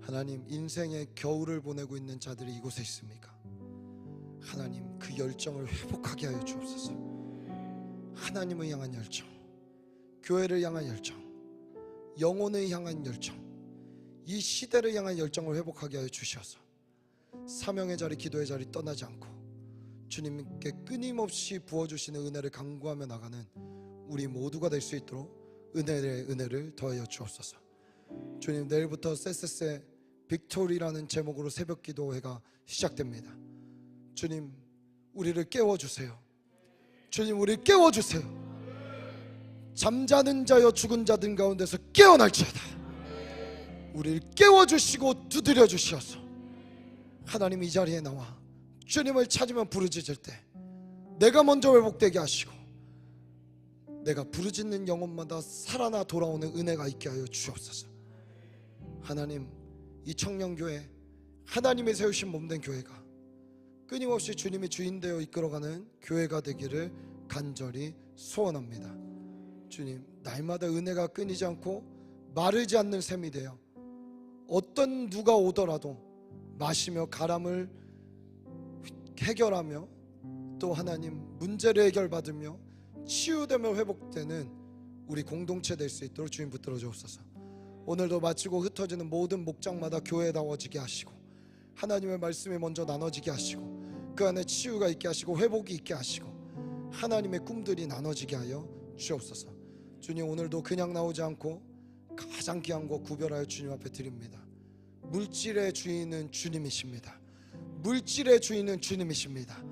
하나님, 인생의 겨울을 보내고 있는 자들이 이곳에 있습니까? 하나님, 그 열정을 회복하게 하여 주옵소서. 하나님을 향한 열정, 교회를 향한 열정, 영혼을 향한 열정, 이 시대를 향한 열정을 회복하게 하여 주셔서 사명의 자리, 기도의 자리 떠나지 않고 주님께 끊임없이 부어주시는 은혜를 간구하며 나가는 우리 모두가 될 수 있도록 은혜를 더하여 주옵소서. 주님, 내일부터 세세세 빅토리라는 제목으로 새벽 기도회가 시작됩니다. 주님, 우리를 깨워주세요. 주님, 우리를 깨워주세요. 잠자는 자여 죽은 자들 가운데서 깨어날지어다. 우리를 깨워주시고 두드려 주시어서 하나님, 이 자리에 나와 주님을 찾으면 부르짖을 때 내가 먼저 회복되게 하시고 내가 부르짖는 영혼마다 살아나 돌아오는 은혜가 있게 하여 주옵소서. 하나님, 이 청년교회, 하나님이 세우신 몸된 교회가 끊임없이 주님이 주인 되어 이끌어가는 교회가 되기를 간절히 소원합니다. 주님, 날마다 은혜가 끊이지 않고 마르지 않는 샘이 되어 어떤 누가 오더라도 마시며 가람을 해결하며 또 하나님, 문제를 해결받으며 치유되며 회복되는 우리 공동체 될 수 있도록 주님 붙들어 주옵소서. 오늘도 마치고 흩어지는 모든 목장마다 교회다워지게 하시고 하나님의 말씀이 먼저 나눠지게 하시고 그 안에 치유가 있게 하시고 회복이 있게 하시고 하나님의 꿈들이 나눠지게 하여 주옵소서. 주님, 오늘도 그냥 나오지 않고 가장 귀한 거 구별하여 주님 앞에 드립니다. 물질의 주인은 주님이십니다. 물질의 주인은 주님이십니다.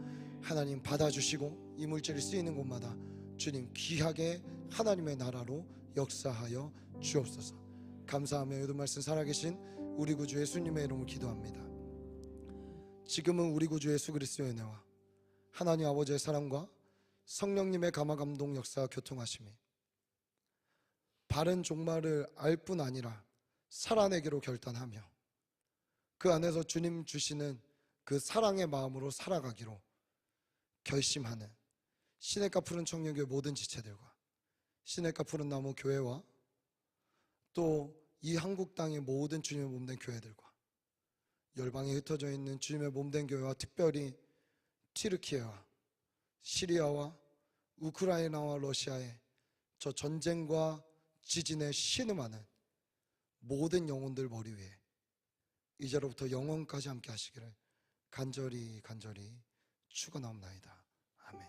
하나님, 받아주시고 이 물질이 쓰이는 곳마다 주님 귀하게 하나님의 나라로 역사하여 주옵소서. 감사하며 요즘 말씀 살아계신 우리 구주 예수님의 이름으로 기도합니다. 지금은 우리 구주 예수 그리스도의 은혜와 하나님 아버지의 사랑과 성령님의 감화 감동 역사와 교통하심이 바른 종말을 알 뿐 아니라 살아내기로 결단하며 그 안에서 주님 주시는 그 사랑의 마음으로 살아가기로 결심하는 시냇가 푸른 청년교회 모든 지체들과 시냇가 푸른 나무 교회와 또 이 한국 땅의 모든 주님의 몸된 교회들과 열방에 흩어져 있는 주님의 몸된 교회와 특별히 튀르키예와 시리아와 우크라이나와 러시아의 저 전쟁과 지진에 신음하는 모든 영혼들 머리 위에 이제로부터 영원까지 함께 하시기를 간절히 축원하옵나이다. 아멘.